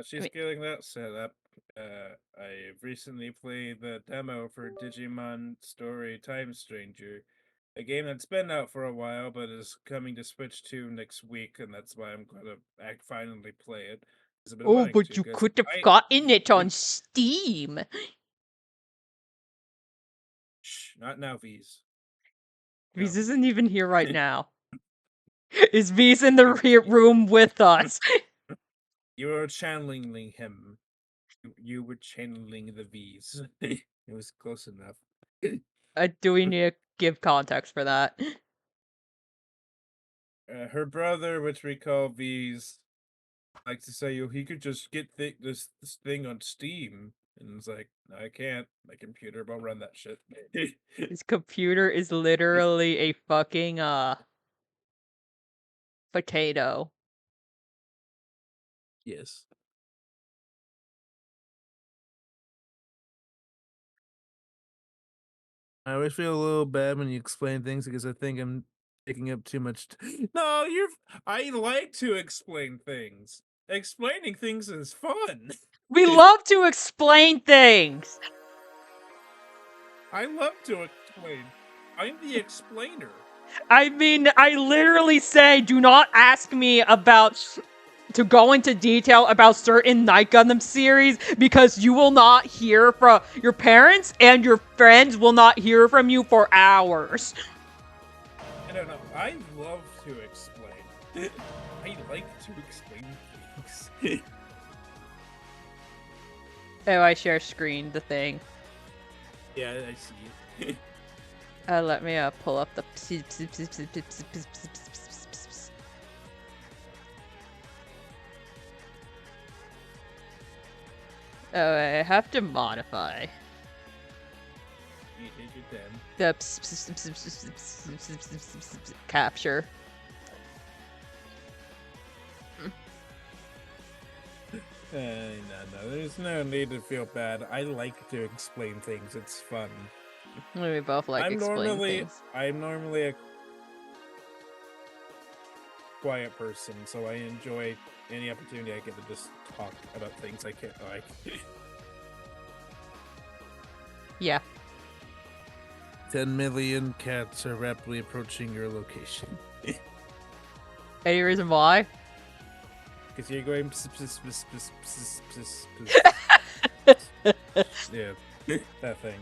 She's getting that set up. I recently played the demo for Digimon Story Time Stranger, a game that's been out for a while but is coming to Switch 2 next week, and that's why I'm gonna finally play it. Because I've been Oh, wanting but to. you Because could have gotten it on Steam. Shh, not now, V's. V's No. isn't even here right now. Is V's in the room with us? You were channeling him. You were channeling the V's. It was close enough. Do we need to give context for that? Her brother, which we call V's, likes to say, he could just get this thing on Steam. And it's like, no, I can't. My computer won't run that shit. His computer is literally a fucking, potato. Yes. I always feel a little bad when you explain things because I think I'm taking up too much. No, I like to explain things. Explaining things is fun. We love to explain things! I love to explain. I'm the explainer. I mean, I literally say, do not ask me to go into detail about certain Night Gundam series because you will not hear from your parents and your friends will not hear from you for hours. I don't know. I love to explain. I like to explain things. Oh, I share screen, the thing. Yeah, I see it. Let me pull up the. Oh, I have to modify the capture. No, there's no need to feel bad. I like to explain things. It's fun. We both like explaining things. I'm normally a quiet person, so I enjoy any opportunity I get to just talk about things I can't like. Yeah. 10 million cats are rapidly approaching your location. Any reason why? Because you're going. Yeah, that thing.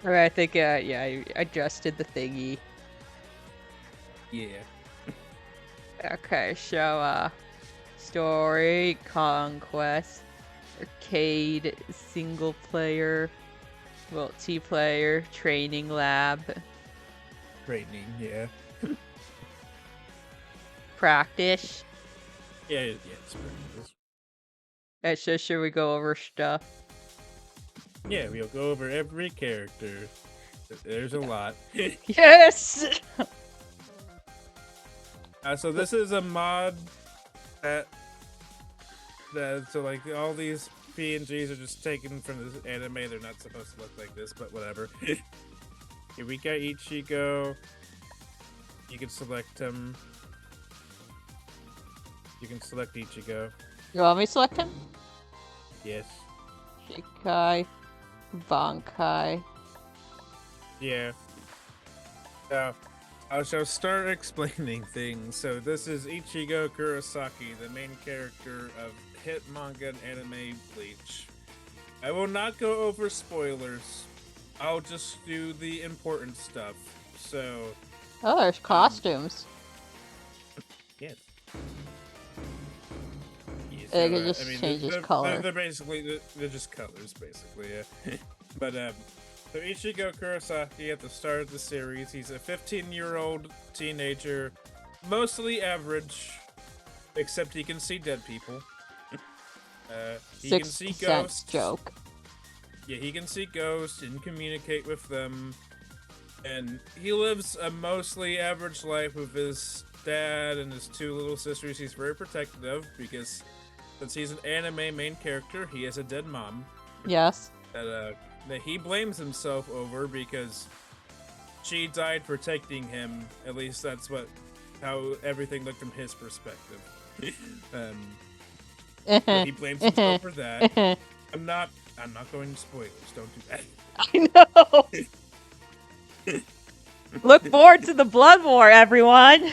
Okay, I think, yeah, I adjusted the thingy. Yeah. Okay, so, story, conquest, arcade, single player, multiplayer, training lab, Training, yeah. practice. Yeah, it's practice. So should we go over stuff? Yeah, we'll go over every character. There's a lot. Yes! So this is a mod that so like all these PNGs are just taken from this anime. They're not supposed to look like this, but whatever. Here we got Ichigo. You can select him. You can select Ichigo. You want me to select him? Yes. Shikai, Bankai. Yeah. So I shall start explaining things. So this is Ichigo Kurosaki, the main character of hit manga and anime Bleach. I will not go over spoilers. I'll just do the important stuff. So Oh, there's costumes. yes. It just changes color. They're basically they're just colors, basically. Yeah. But so Ichigo Kurosaki at the start of the series, he's a 15-year-old teenager, mostly average, except he can see dead people. He can see ghosts. Joke. Yeah, he can see ghosts and communicate with them. And he lives a mostly average life with his dad and his two little sisters. He's very protective of because since he's an anime main character, he has a dead mom. Yes. That he blames himself over because she died protecting him. At least that's how everything looked from his perspective. But he blames himself for that. I'm not going to spoilers. Don't do that. I know. Look forward to the Blood War, everyone.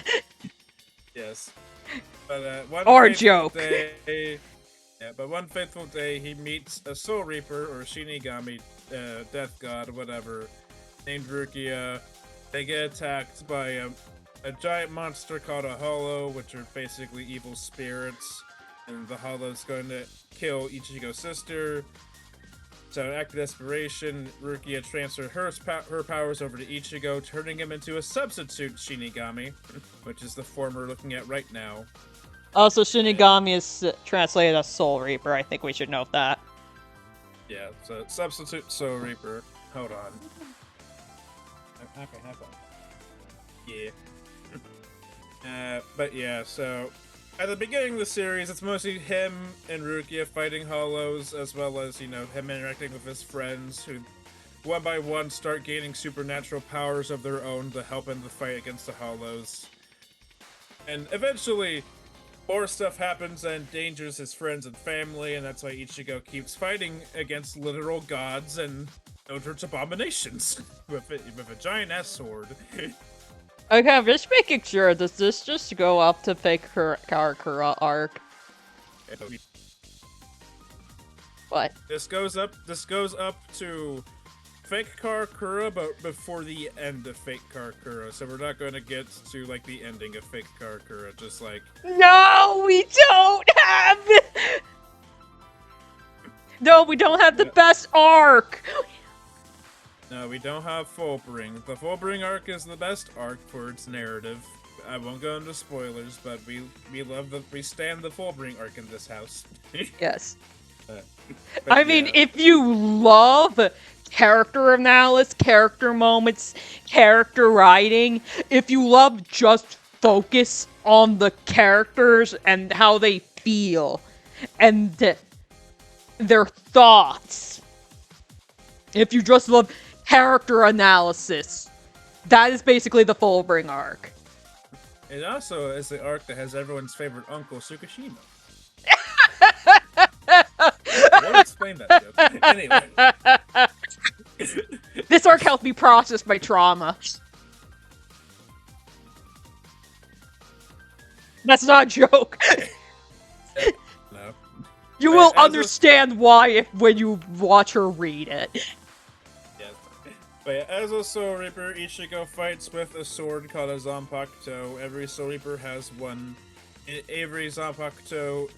Yes. But one Or fateful joke. day, but one fateful day, he meets a Soul Reaper or Shinigami, Death God, whatever, named Rukia. They get attacked by a giant monster called a Hollow, which are basically evil spirits, and the Hollow's going to kill Ichigo's sister. So, in act of desperation, Rukia transferred her powers over to Ichigo, turning him into a substitute Shinigami, which is the form we're looking at right now. Also, Shinigami is translated as Soul Reaper. I think we should note that. Yeah, so substitute Soul Reaper. Hold on. Okay, have fun. Yeah. But yeah, so at the beginning of the series, it's mostly him and Rukia fighting Hollows, as well as, him interacting with his friends, who one by one start gaining supernatural powers of their own to help in the fight against the Hollows. And eventually, more stuff happens and endangers his friends and family, and that's why Ichigo keeps fighting against literal gods and eldritch abominations with a giant-ass sword. Okay, I'm just making sure. Does this just go up to fake Karakura arc? What? This goes up to fake Karakura, but before the end of fake Karakura. So we're not going to get to like the ending of fake Karakura. Just like no, we don't have. No, we don't have the best arc. No, we don't have Fullbring. The Fullbring arc is the best arc for its narrative. I won't go into spoilers, but we stand the Fullbring arc in this house. Yes. I mean, if you love character analysis, character moments, character writing, if you love just focus on the characters and how they feel and their thoughts, if you just love character analysis, that is basically the Fullbring arc. It also is the arc that has everyone's favorite uncle, Tsukishima. I won't explain that joke. Anyway. This arc helped me process my trauma. That's not a joke. No. You will understand why when you watch her read it. Yes. But yeah, as a Soul Reaper, Ichigo fights with a sword called a Zanpakuto. Every Soul Reaper has one. Every Zanpakuto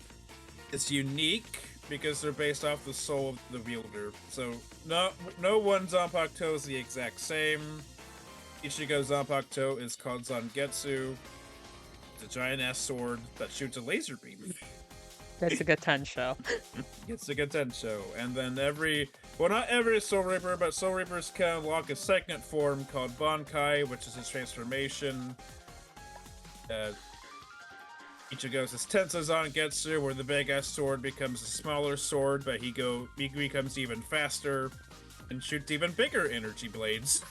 is unique because they're based off the soul of the wielder. So no one Zanpakuto is the exact same. Ichigo's Zanpakuto is called Zangetsu. It's a giant-ass sword that shoots a laser beam. That's a good Tensho. It's a good Tensho. And then not every Soul Reaper, but Soul Reapers can unlock a second form called Bankai, which is his transformation. Ichigo's is Tensa Zangetsu, where the big-ass sword becomes a smaller sword, but he becomes even faster and shoots even bigger energy blades.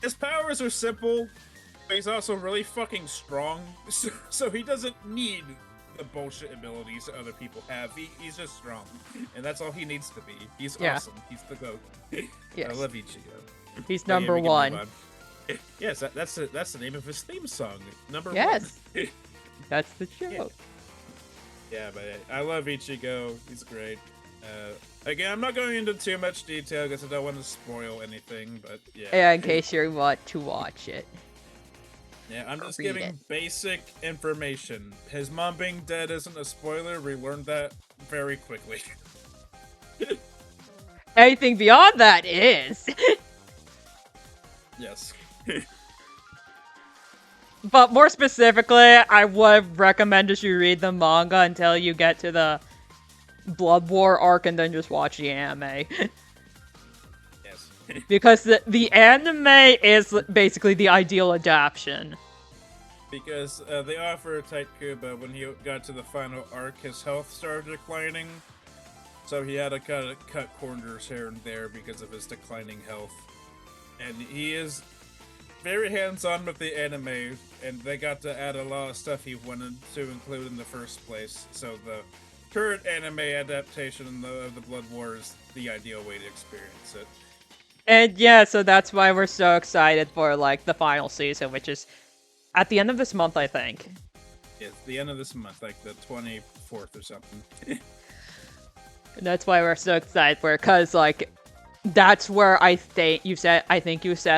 His powers are simple, but he's also really fucking strong, so he doesn't need the bullshit abilities that other people have. He's just strong, and that's all he needs to be. He's awesome. He's the GOAT. Yes. I love Ichigo. He's number one. Yes, that's the name of his theme song. Number one. Yes. That's the joke. Yeah, but I love Ichigo. He's great. Again, I'm not going into too much detail because I don't want to spoil anything, but yeah. Yeah, in case you want to watch it. Yeah, I'm just giving basic information. His mom being dead isn't a spoiler. We learned that very quickly. Anything beyond that is. Yes. But more specifically, I would recommend that you read the manga until you get to the Blood War arc and then just watch the anime. Yes. Because the anime is basically the ideal adaptation. Because they offer Taikuba when he got to the final arc, his health started declining. So he had to cut corners here and there because of his declining health. And he is very hands-on with the anime, and they got to add a lot of stuff he wanted to include in the first place. So the current anime adaptation of the Blood War is the ideal way to experience it. And yeah, so that's why we're so excited for like the final season, which is at the end of this month, I think. It's the end of this month, like the 24th or something. And that's why we're so excited for it, because like that's where I think you said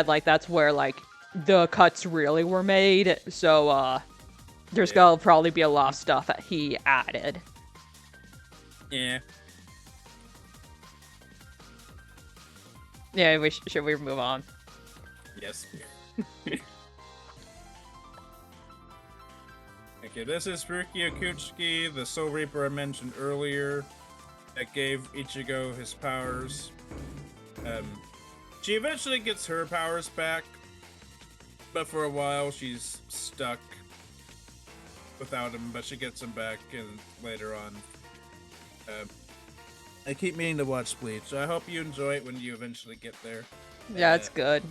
like that's where like the cuts really were made. So there's gonna probably be a lot of stuff that he added. Yeah. Yeah, should we move on? Yes. Okay, this is Ruki Akutsuki, the Soul Reaper I mentioned earlier, that gave Ichigo his powers. She eventually gets her powers back, but for a while she's stuck without him, but she gets him back later on. I keep meaning to watch Bleach. I hope you enjoy it when you eventually get there. Yeah, it's good.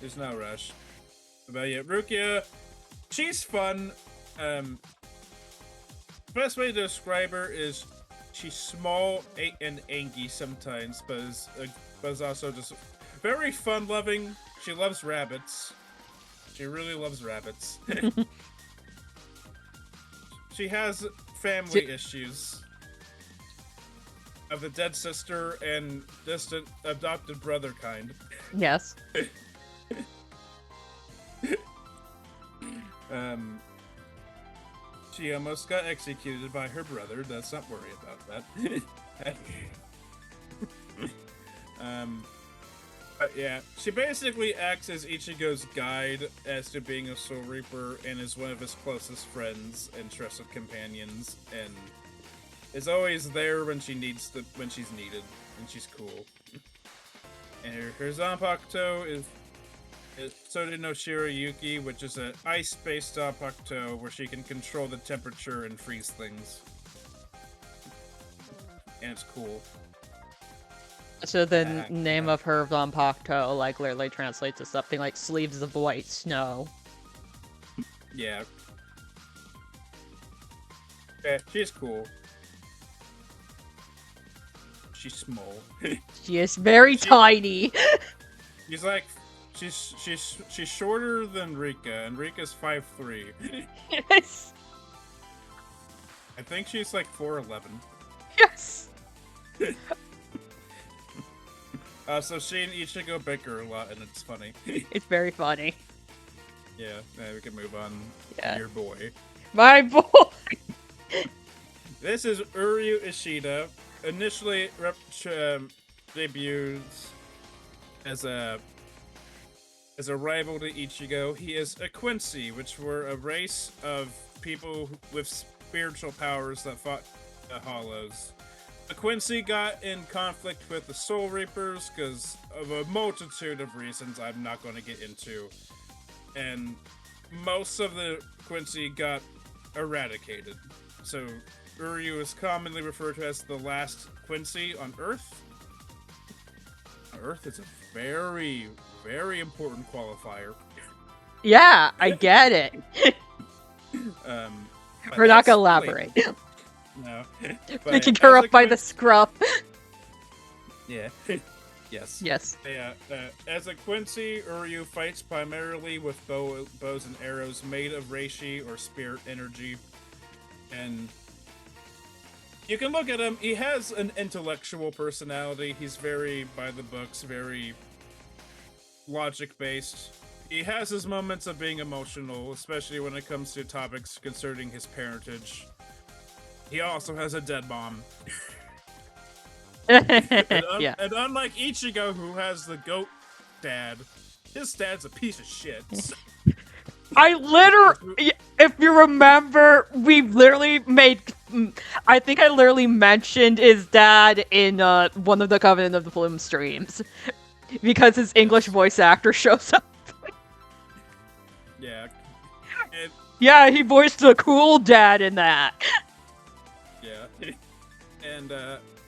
There's no rush. But yeah, Rukia, she's fun. Best way to describe her is she's small and angy sometimes, but is also just very fun-loving. She loves rabbits. She really loves rabbits. She has family issues of the dead sister and distant adopted brother kind. Yes. She almost got executed by her brother. Let's not worry about that. But yeah, she basically acts as Ichigo's guide as to being a Soul Reaper and is one of his closest friends and trusted companions, and is always there when she's needed, and she's cool. And her Zanpakuto is Sode no Shirayuki, which is an ice-based Zanpakuto where she can control the temperature and freeze things. And it's cool. So the name of her Zanpakuto like literally translates to something like sleeves of white snow. Yeah. Yeah, she's cool. She's small. She is very tiny. She's like, she's shorter than Rikka, and Rikka's 5'3". Yes. I think she's like 4'11". Yes. So she and Ichigo bicker a lot, and it's funny. It's very funny. Yeah, we can move on. Yeah. Your boy. My boy. This is Uryu Ishida. Initially debuts as a rival to Ichigo. He is a Quincy, which were a race of people with spiritual powers that fought the Hollows. The Quincy got in conflict with the Soul Reapers because of a multitude of reasons I'm not going to get into. And most of the Quincy got eradicated. So Uryu is commonly referred to as the last Quincy on Earth. Earth is a very, very important qualifier. Yeah, I get it. We're not gonna elaborate. No. Picking her up by the scruff. Yeah. Yes. Yes. Yeah. As a Quincy, Uryu fights primarily with bows and arrows made of reishi or spirit energy. And you can look at him. He has an intellectual personality. He's very by the books, very logic-based. He has his moments of being emotional, especially when it comes to topics concerning his parentage. He also has a dead mom. Yeah. And unlike Ichigo, who has the goat dad, his dad's a piece of shit. I literally, if you remember, we literally made, I think I literally mentioned his dad in one of the Covenant of the Bloom streams. Because his English voice actor shows up. Yeah. Yeah, he voiced the cool dad in that. Yeah. And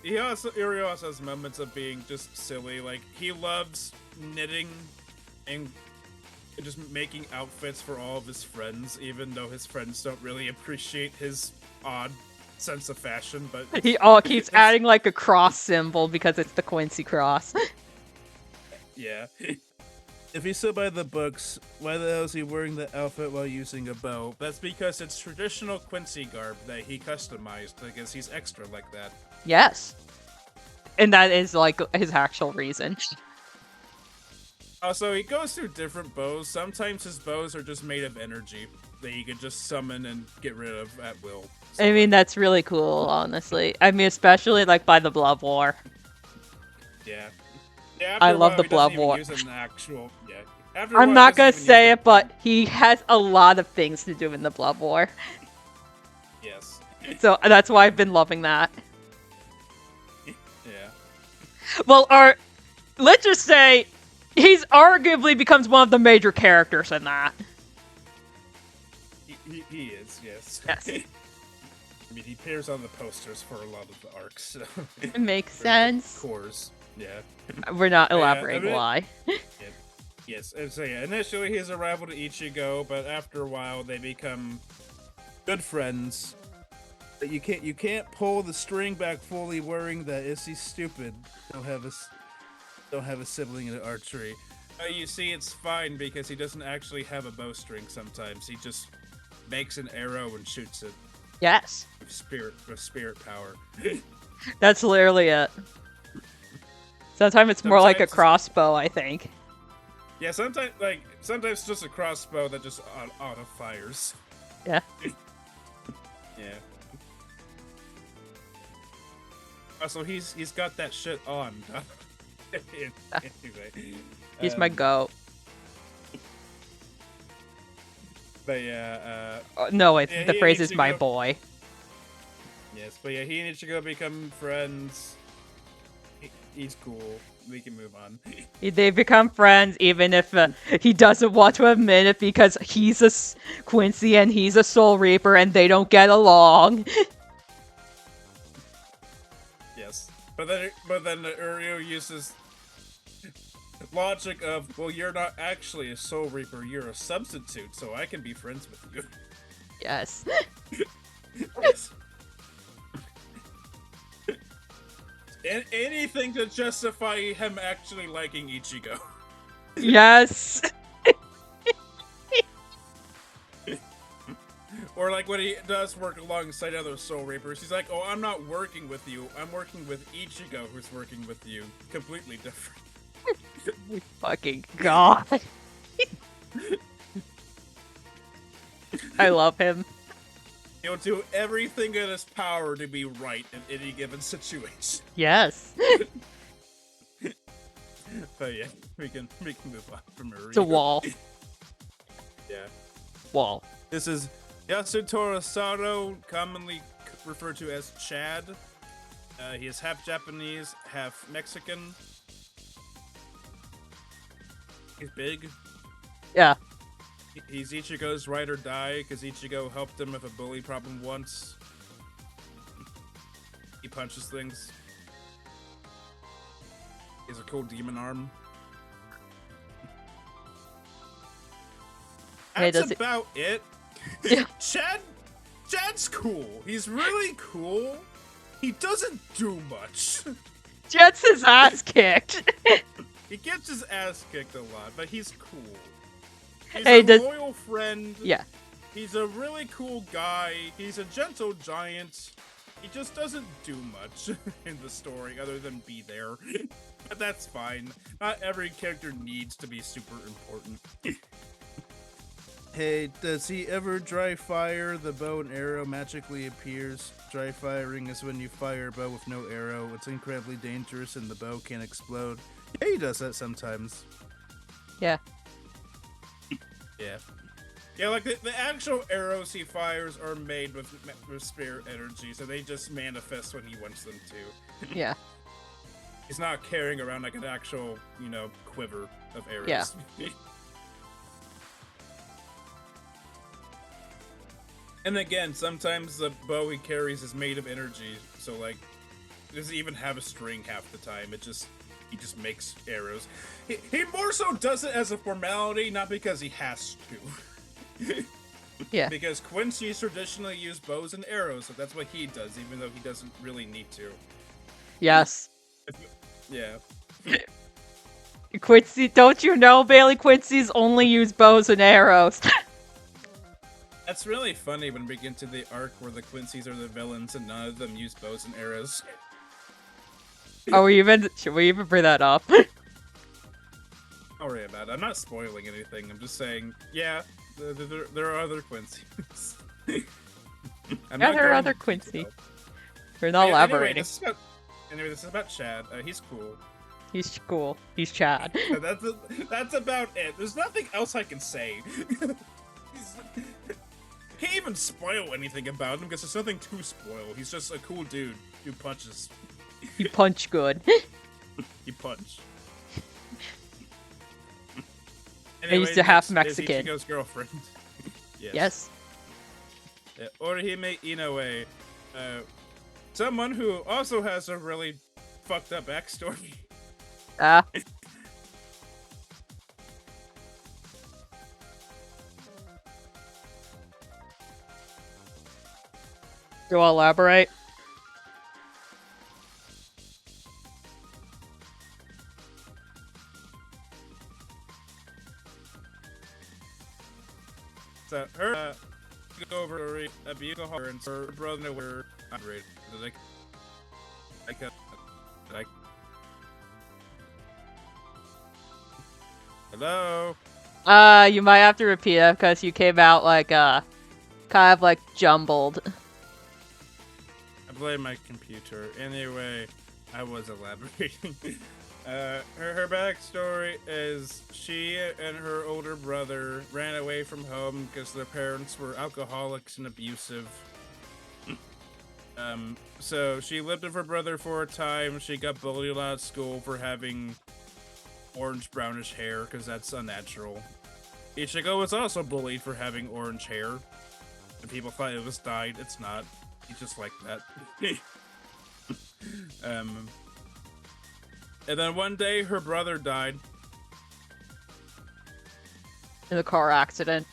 Uryu also has moments of being just silly. Like, he loves knitting and just making outfits for all of his friends, even though his friends don't really appreciate his odd sense of fashion. But He all keeps adding like a cross symbol because it's the Quincy cross. Yeah. If he's still by the books, why the hell is he wearing the outfit while using a bow? That's because it's traditional Quincy garb that he customized because he's extra like that. Yes. And that is like his actual reason. Also, he goes through different bows. Sometimes his bows are just made of energy that he can just summon and get rid of at will. So, I mean, that's really cool, honestly. I mean, especially like by the Blood War. yeah. Yeah, I love the Blood War. I'm not gonna say it, but he has a lot of things to do in the Blood War. Yes. So that's why I've been loving that. Yeah. Well, let's just say he's arguably becomes one of the major characters in that. He is, yes. Yes. I mean, he appears on the posters for a lot of the arcs. So. It makes sense. Cores, yeah. We're not elaborating why. Yes, and so yeah, initially his arrival to Ichigo, but after a while they become good friends. But you can't pull the string back fully worrying that is he stupid. Don't have a sibling in archery. You see, it's fine because he doesn't actually have a bowstring sometimes. He just makes an arrow and shoots it. Yes. With spirit power. That's literally it. Sometimes it's more like a crossbow, I think. Yeah, sometimes just a crossbow that just auto fires. Yeah. Yeah. Also, he's got that shit on. Anyway, He's my goat. But yeah, no, the phrase is my boy. Yes, but yeah, he and Ichigo become friends. He's cool. We can move on. They become friends even if he doesn't want to admit it because he's a Quincy and he's a Soul Reaper and they don't get along. Yes, but then Uryu uses logic of, well, you're not actually a Soul Reaper, you're a substitute, so I can be friends with you. Yes. Yes. Anything to justify him actually liking Ichigo. Yes. Or like when he does work alongside other Soul Reapers, he's like, oh, I'm not working with you, I'm working with Ichigo who's working with you. Completely different. Fucking God. I love him. He'll do everything in his power to be right in any given situation. Yes. But yeah, we can move on from Uryu. It's a wall. Yeah. Wall. This is Yasutaro Sato, commonly referred to as Chad. He is half Japanese, half Mexican. He's big. Yeah. He's Ichigo's ride or die, because Ichigo helped him with a bully problem once. He punches things. He has a cool demon arm. That's about it. Yeah. Chad's cool. He's really cool. He doesn't do much. Gets his ass kicked. He gets his ass kicked a lot, but he's cool. He's a loyal friend. Yeah. He's a really cool guy. He's a gentle giant. He just doesn't do much in the story other than be there. But that's fine. Not every character needs to be super important. Hey, does he ever dry fire? The bow and arrow magically appears. Dry firing is when you fire a bow with no arrow. It's incredibly dangerous and the bow can explode. Yeah, he does that sometimes. Yeah. Yeah. Yeah, like the actual arrows he fires are made with spirit energy, so they just manifest when he wants them to. Yeah. He's not carrying around like an actual, quiver of arrows. Yeah. And again, sometimes the bow he carries is made of energy, so like, it doesn't even have a string half the time. It just He just makes arrows. He more so does it as a formality, not because he has to. Yeah. Because Quincy's traditionally use bows and arrows, so that's what he does, even though he doesn't really need to. Yes. Yeah. Quincy, don't you know, Bailey? Quincy's only use bows and arrows. That's really funny when we get to the arc where the Quincy's are the villains and none of them use bows and arrows. Should we even bring that up? Don't worry about it. I'm not spoiling anything. I'm just saying, yeah, there are other Quincy's. Yeah, there are other Quincy. We're not elaborating. Anyway, this is about Chad. He's cool. He's cool. He's Chad. That's about it. There's nothing else I can say. Can't even spoil anything about him because there's nothing to spoil. He's just a cool dude who punches. He punch good. He punch. Anyway, he's a half Mexican. Ichigo's girlfriend. Yes. Orihime Inoue. Someone who also has a really fucked up backstory. Do I elaborate? So her go over a beautiful her and her brother were operated. Hello. You might have to repeat it because you came out like kind of like jumbled. I blame my computer. Anyway, I was elaborating. Her backstory is she and her older brother ran away from home because their parents were alcoholics and abusive. So she lived with her brother for a time. She got bullied a lot at school for having orange brownish hair because that's unnatural. Ichigo was also bullied for having orange hair. And people thought it was dyed. It's not. He's just like that. And then one day her brother died. In a car accident.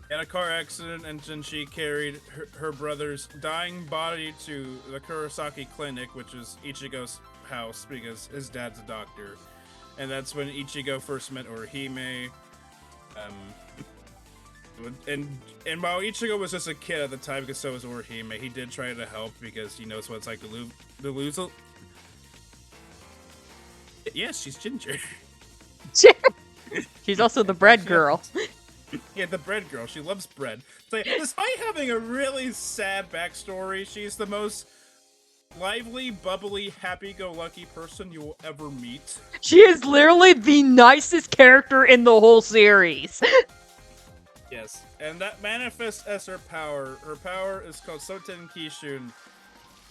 In a car accident, and then she carried her brother's dying body to the Kurosaki Clinic, which is Ichigo's house, because his dad's a doctor. And that's when Ichigo first met Orihime. And while Ichigo was just a kid at the time, because so was Orihime, he did try to help because he knows what it's like to lose a... Yes, she's ginger. She's also the bread girl. Yeah, the bread girl. She loves bread. So, despite having a really sad backstory, she's the most lively, bubbly, happy-go-lucky person you will ever meet. She is literally the nicest character in the whole series. Yes, and that manifests as her power. Her power is called Soten Kishun.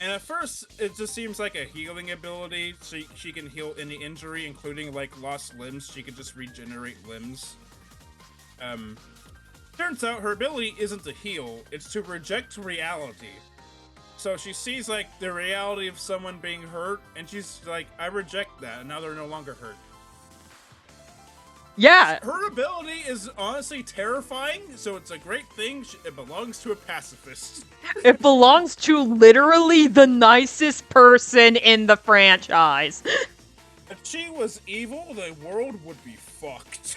And at first, it just seems like a healing ability. She can heal any injury, including, like, lost limbs. She can just regenerate limbs. Turns out her ability isn't to heal, it's to reject reality. So she sees, like, the reality of someone being hurt, and she's like, I reject that, and now they're no longer hurt. Yeah. Her ability is honestly terrifying, so it's a great thing. It belongs to a pacifist. It belongs to literally the nicest person in the franchise. If she was evil, the world would be fucked.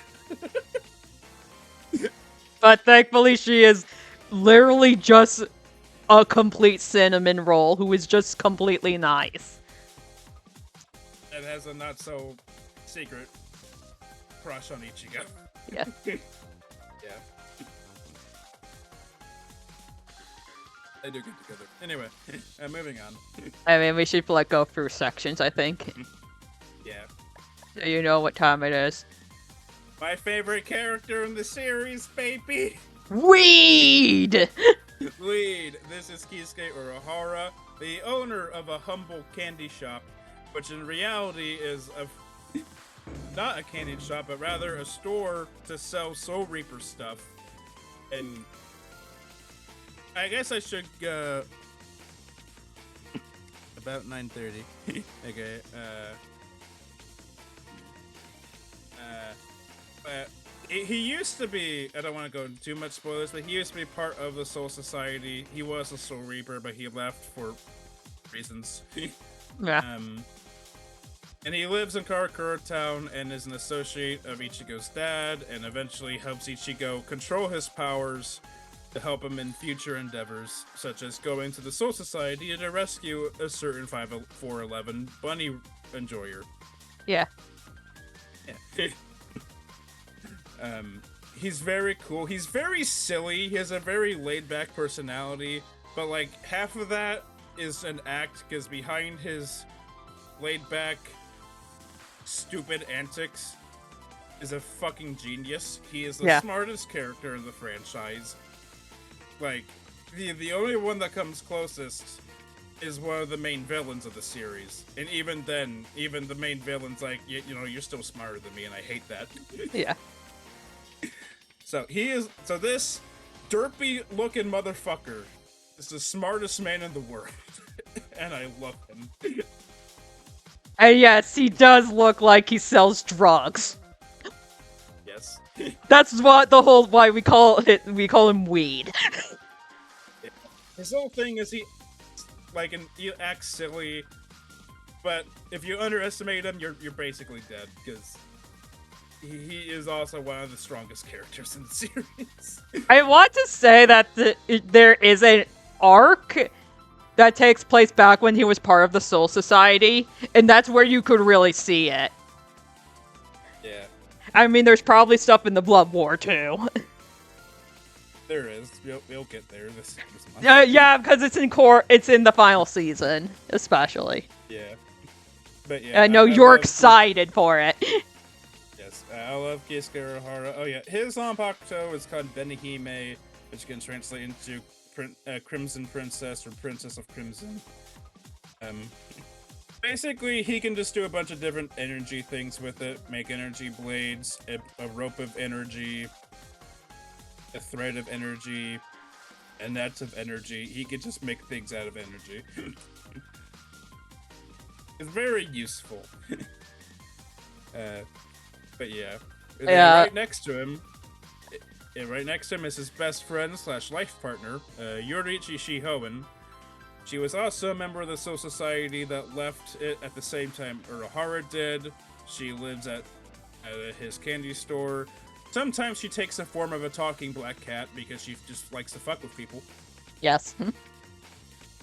But thankfully she is literally just a complete cinnamon roll who is just completely nice. And has a not-so-secret crush on Ichigo. Yeah. Yeah. They do get together. Anyway, moving on. I mean, we should like go through sections, I think. Yeah. So you know what time it is. My favorite character in the series, baby! Weed! Lead. This is Kisuke Urahara, the owner of a humble candy shop, which in reality is not a candy shop, but rather a store to sell Soul Reaper stuff. And I guess I should about 9:30. Okay. Uh, but he used to be. I don't want to go into too much spoilers, but he used to be part of the Soul Society. He was a Soul Reaper, but he left for reasons. Yeah. And he lives in Karakura Town and is an associate of Ichigo's dad, and eventually helps Ichigo control his powers to help him in future endeavors, such as going to the Soul Society to rescue a certain 5411 bunny enjoyer. Yeah. Yeah. He's very cool. He's very silly. He has a very laid-back personality, but like half of that is an act, because behind his laid-back, stupid antics is a fucking genius. He is the smartest character in the franchise. Like, the only one that comes closest is one of the main villains of the series. And even then, even the main villain's like, you know, you're still smarter than me, and I hate that. Yeah. So this derpy-looking motherfucker is the smartest man in the world. And I love him. And yes, he does look like he sells drugs. Yes. That's what why we call him weed. His whole thing is he acts silly, but if you underestimate him, you're basically dead, because he is also one of the strongest characters in the series. I want to say that there is an arc that takes place back when he was part of the Soul Society, and that's where you could really see it. Yeah. I mean, there's probably stuff in the Blood War, too. There is. We'll get there this month. Yeah, because it's in the final season, especially. Yeah. But yeah. I know you're excited for it. Yes. I love Kisuke Urahara. Oh yeah. His Zanpakuto is called Benihime, which can translate into Crimson Princess or Princess of Crimson. Basically, he can just do a bunch of different energy things with it. Make energy blades, a rope of energy, a thread of energy, a net of energy. He can just make things out of energy. It's very useful. But yeah. Right next to him, is his best friend / life partner, Yoriichi Shihoen. She was also a member of the Soul Society that left it at the same time Urahara did. She lives at his candy store. Sometimes she takes the form of a talking black cat because she just likes to fuck with people. Yes.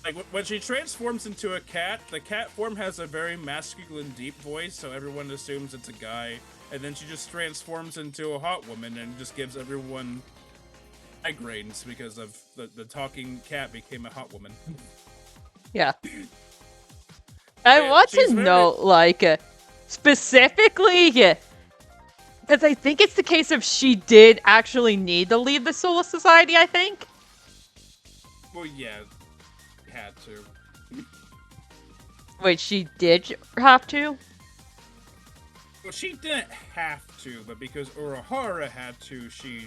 Like, when she transforms into a cat, the cat form has a very masculine, deep voice, so everyone assumes it's a guy. And then she just transforms into a hot woman and just gives everyone migraines because of the talking cat became a hot woman. Yeah. I want to know, specifically, because I think it's the case of she did actually need to leave the Soul Society, I think. Well, yeah. Had to. Wait, she did have to? Well, she didn't have to, but because Urahara had to, she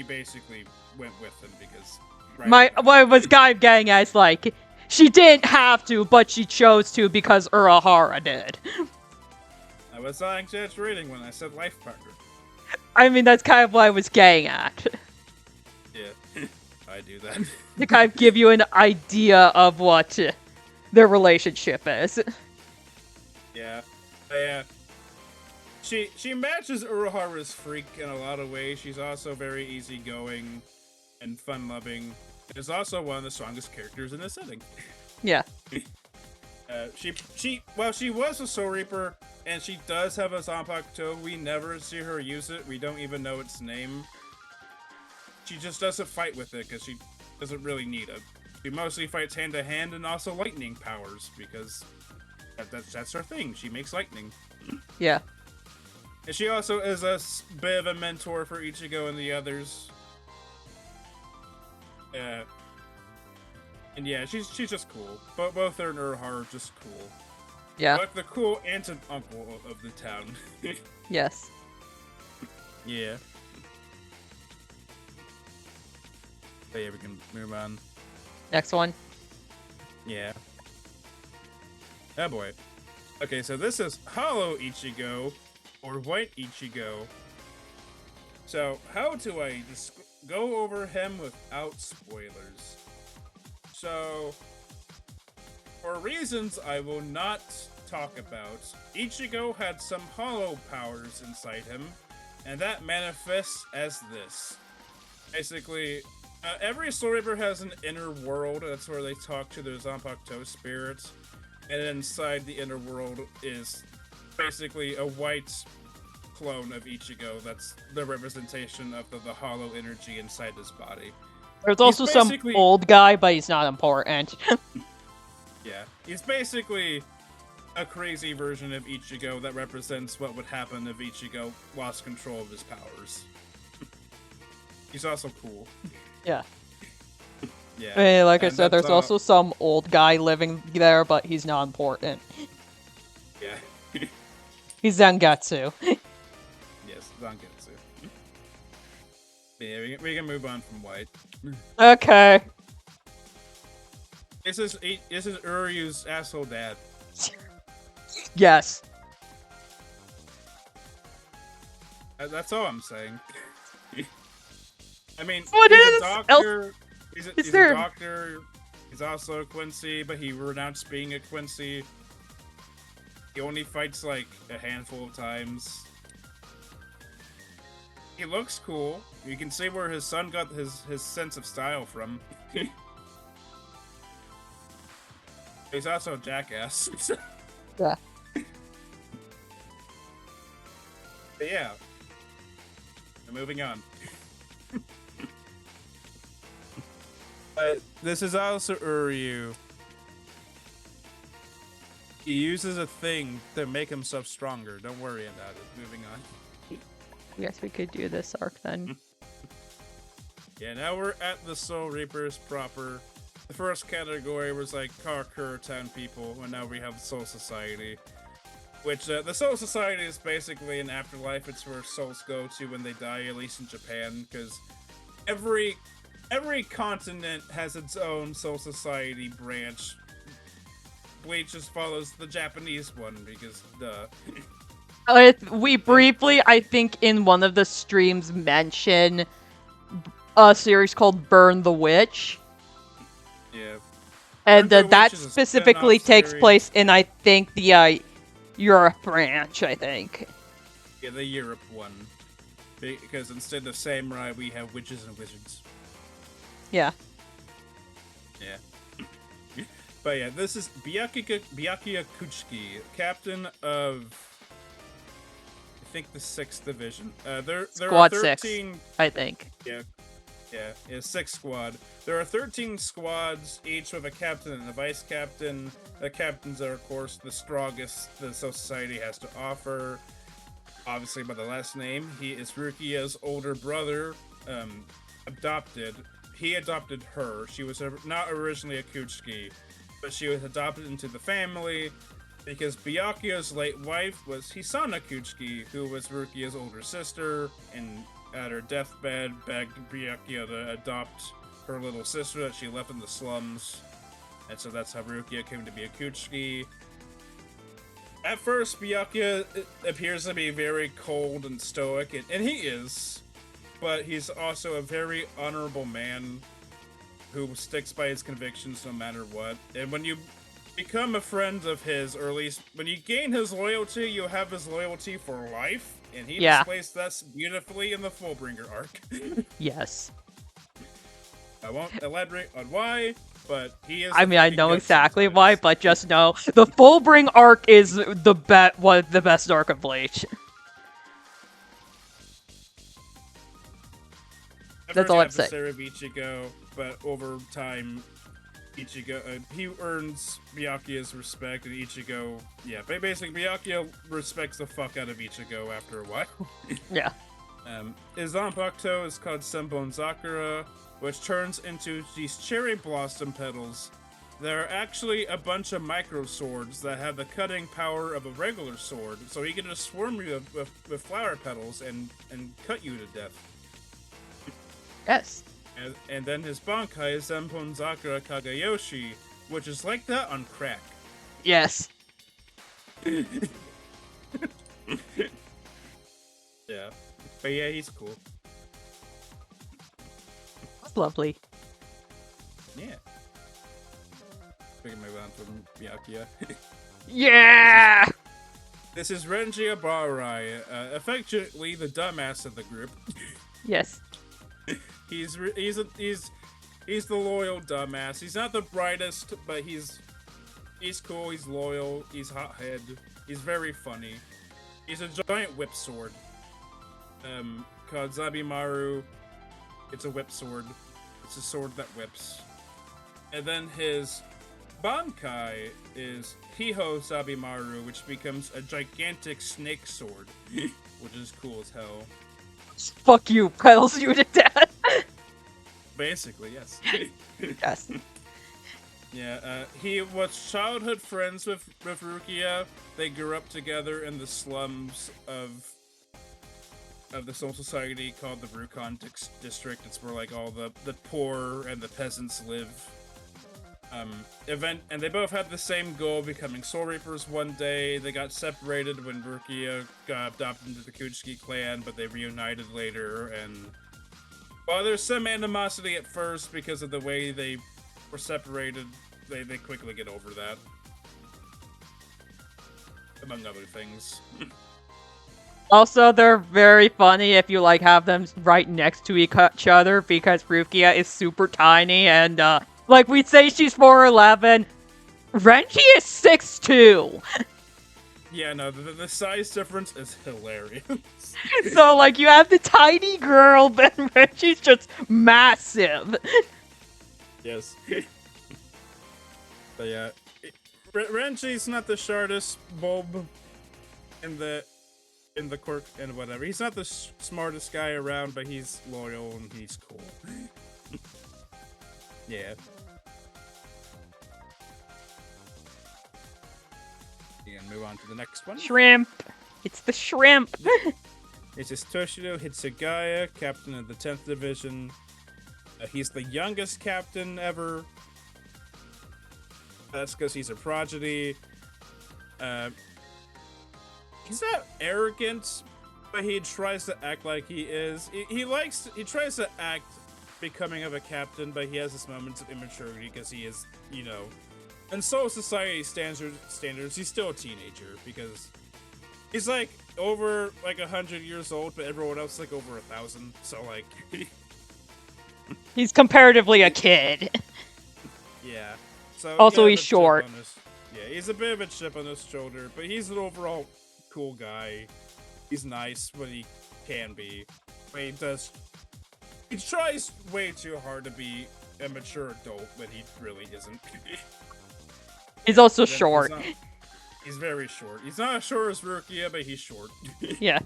basically went with him because... What was Guy getting at is like, she didn't have to, but she chose to because Urahara did. I was not exaggerating when I said life partner. I mean, that's kind of what I was getting at. Yeah, I do that. To kind of give you an idea of what their relationship is. Yeah. Yeah. She matches Urahara's freak in a lot of ways. She's also very easygoing and fun-loving. Is also one of the strongest characters in the setting. Yeah. She was a Soul Reaper, and she does have a Zanpakuto. We never see her use it. We don't even know its name. She just doesn't fight with it because she doesn't really need it. She mostly fights hand-to-hand and also lightning powers because that's her thing. She makes lightning. Yeah. And she also is a bit of a mentor for Ichigo and the others. And yeah, she's just cool. But both her and Urahara are just cool. Yeah. Like the cool aunt and uncle of the town. Yes. Yeah. But yeah, we can move on. Next one. Yeah. Oh boy. Okay, so this is Hollow Ichigo. or white Ichigo. So, how do I go over him without spoilers? So, for reasons I will not talk about, Ichigo had some hollow powers inside him, and that manifests as this. Basically, every Storyboard has an inner world. That's where they talk to their Zanpakuto spirits. And inside the inner world is basically a white clone of Ichigo. That's the representation of the hollow energy inside his body. There's also some old guy, but he's not important. Yeah, he's basically a crazy version of Ichigo that represents what would happen if Ichigo lost control of his powers. He's also cool. Yeah. Yeah. I mean, like I said, there's also some old guy living there, but he's not important. Yeah. He's Zangetsu. Yes, Zangetsu. Yeah, we can move on from White. Okay. This is Uryu's asshole dad. Yes. That's all I'm saying. I mean, what he's is? A doctor. He's there... a doctor. He's also a Quincy, but he renounced being a Quincy. He only fights like a handful of times. He looks cool. You can see where his son got his sense of style from. He's also a jackass. Yeah. But yeah. Moving on. But this is also Uryu. He uses a thing to make himself stronger. Don't worry about it. Moving on. I guess we could do this arc then. Yeah, now we're at the Soul Reapers proper. The first category was like Karakura Town people, and now we have Soul Society. Which, the Soul Society is basically an afterlife. It's where souls go to when they die, at least in Japan, because every continent has its own Soul Society branch. Bleach just follows the Japanese one, because, duh. We briefly, I think, in one of the streams mention a series called Burn the Witch. Yeah. And that specifically takes place in, I think, the Europe branch, I think. Yeah, the Europe one. Because instead of samurai, we have witches and wizards. Yeah. Yeah. But yeah, this is Byakuya Kuchiki, captain of, I think, the 6th Division. There Squad are 13... 6, I think. Yeah, 6 squad. There are 13 squads, each with a captain and a vice captain. The captains are, of course, the strongest the Soul Society has to offer. Obviously, by the last name, he is Rukia's older brother, adopted. He adopted her. She was not originally a Kuchiki, but she was adopted into the family because Byakuya's late wife was Hisana Kuchiki, who was Rukia's older sister, and at her deathbed begged Byakuya to adopt her little sister that she left in the slums. And so that's how Rukia came to be a Kuchiki. At first, Byakuya appears to be very cold and stoic, and he is. But he's also a very honorable man who sticks by his convictions no matter what. And when you become a friend of his, or at least when you gain his loyalty, you'll have his loyalty for life. And he displays that beautifully in the Fullbringer arc. Yes. I won't elaborate on why, but he is... I mean, I know exactly why, but just know the Fullbring arc is the best arc of Bleach. That's all I'm saying. Of Ichigo, but over time, Ichigo he earns Byakuya's respect, and Ichigo, yeah, basically Byakuya respects the fuck out of Ichigo after a while. Yeah. His Zanpakuto is called Senbon Zakura, which turns into these cherry blossom petals. There are actually a bunch of micro swords that have the cutting power of a regular sword, so he can just swarm you with flower petals and cut you to death. Yes. And then his Bankai is Senbon Zakura Kagayoshi, which is like that on crack. Yes. But yeah, he's cool. That's lovely. Yeah. We can move on from Byakuya. Yeah! This is Renji Abarai, affectionately the dumbass of the group. Yes. He's the loyal dumbass. He's not the brightest, but he's cool. He's loyal. He's hothead. He's very funny. He's a giant whip sword. Called Zabimaru. It's a whip sword. It's a sword that whips. And then his Bankai is Hiho Zabimaru, which becomes a gigantic snake sword, which is cool as hell. Fuck you, pedals you to death. Basically, yes. Yes. Yeah, he was childhood friends with Rukia. They grew up together in the slums of the Soul Society called the Rukon District. It's where like all the poor and the peasants live. And they both had the same goal, becoming Soul Reapers one day. They got separated when Rukia got adopted into the Kuchiki clan, but they reunited later. And while there's some animosity at first because of the way they were separated, they quickly get over that. Among other things. Also, they're very funny if you like have them right next to each other because Rukia is super tiny and like we'd say she's 4'11". Renji is 6'2". Yeah, no, the size difference is hilarious. So like you have the tiny girl, but Renji's just massive. Yes. But yeah, Renji's not the shortest bulb in the court and whatever. He's not the smartest guy around, but he's loyal and he's cool. Yeah. You can move on to the next one. Shrimp. It's the shrimp. This is Toshiro Hitsugaya, captain of the 10th Division. He's the youngest captain ever. That's because he's a prodigy. He's not arrogant, but he tries to act like he is. He tries to act becoming of a captain, but he has his moments of immaturity because he is, in Soul Society standards, he's still a teenager because he's like over like 100 years old, but everyone else is like over 1,000. So like, He's comparatively a kid. yeah. So Also, he's short. Yeah, he's a bit of a chip on his shoulder, but he's an overall cool guy. He's nice when he can be. But he tries way too hard to be a mature adult, but he really isn't. He's also short. He's very short. He's not as short as Rukia, but he's short. Yeah.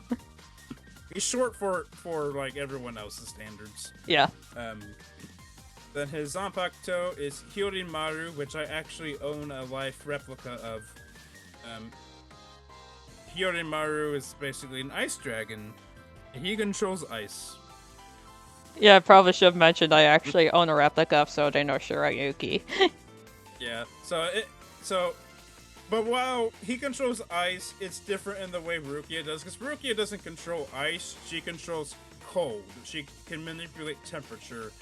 He's short for like everyone else's standards. Yeah. Then his Zanpakuto is Hyorimaru, which I actually own a life replica of. Hyorimaru is basically an ice dragon. He controls ice. Yeah, I probably should have mentioned I actually own a replica of Sode no Shirayuki. Yeah, but while he controls ice, it's different in the way Rukia does, because Rukia doesn't control ice, she controls cold. She can manipulate temperature.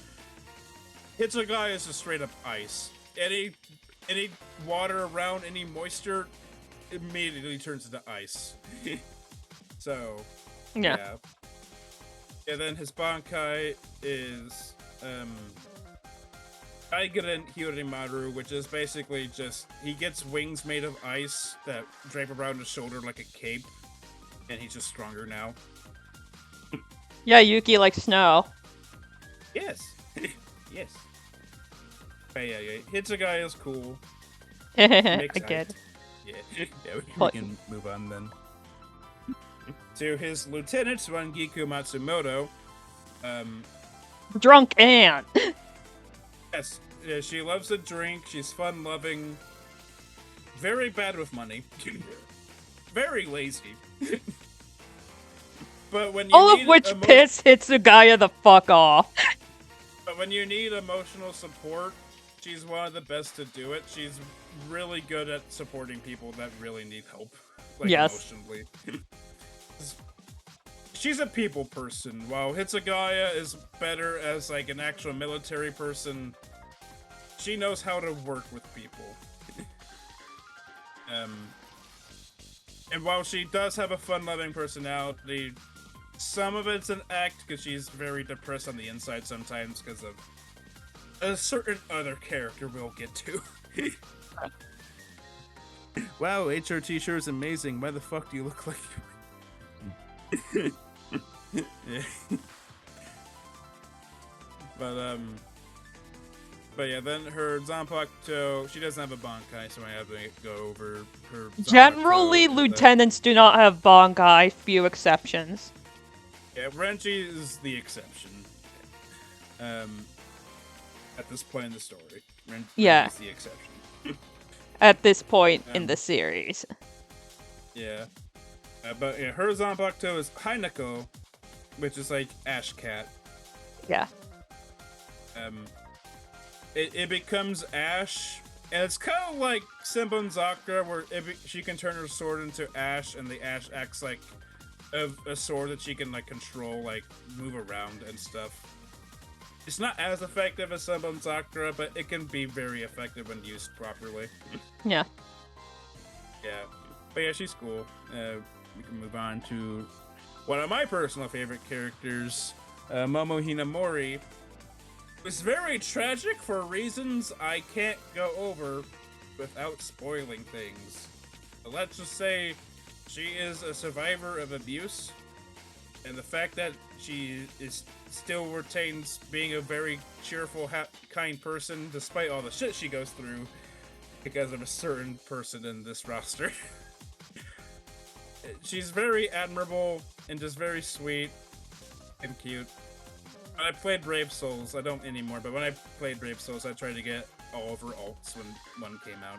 Hitsugaya is just straight up ice. Any water around, any moisture, immediately turns into ice. So, yeah. And then his Bankai is, Aigaran Hyorimaru, which is basically just, he gets wings made of ice that drape around his shoulder like a cape, and he's just stronger now. Yeah, Yuki likes snow. Yes. Yes. But yeah, Hitsugaya is cool. I get it. Yeah, we can move on then. To his lieutenant, Wangiku Matsumoto. Drunk aunt. Yes, yeah, she loves a drink, she's fun-loving, very bad with money, very lazy. But when you All of which piss Hitsugaya the fuck off. But when you need emotional support, she's one of the best to do it. She's really good at supporting people that really need help, like emotionally. she's a people person, while Hitsugaya is better as like an actual military person. She knows how to work with people. And while she does have a fun-loving personality, some of it's an act because she's very depressed on the inside sometimes because of a certain other character we'll get to. Wow, HRT sure is amazing. Why the fuck do you look like you? Yeah. But yeah, then her Zanpakuto, she doesn't have a Bankai, so I have to go over her Zanpakuto. Generally, lieutenants do not have Bankai, few exceptions. Yeah, Renji is the exception. At this point in the story. Renji is the exception. At this point in the series. Yeah. But yeah, her Zanpakuto is Hinako, which is like Ash Cat. Yeah. It becomes Ash, and it's kind of like Senbon Zakura, where she can turn her sword into Ash, and the Ash acts like a sword that she can like control, like move around and stuff. It's not as effective as Senbon Zakura, but it can be very effective when used properly. Yeah. Yeah. But yeah, she's cool. We can move on to one of my personal favorite characters, Momo Hinamori. It's very tragic for reasons I can't go over without spoiling things. But let's just say she is a survivor of abuse, and the fact that she still retains being a very cheerful, kind person despite all the shit she goes through because of a certain person in this roster. She's very admirable and just very sweet and cute. When I played Brave Souls, I don't anymore, but when I played Brave Souls, I tried to get all of her alts when one came out.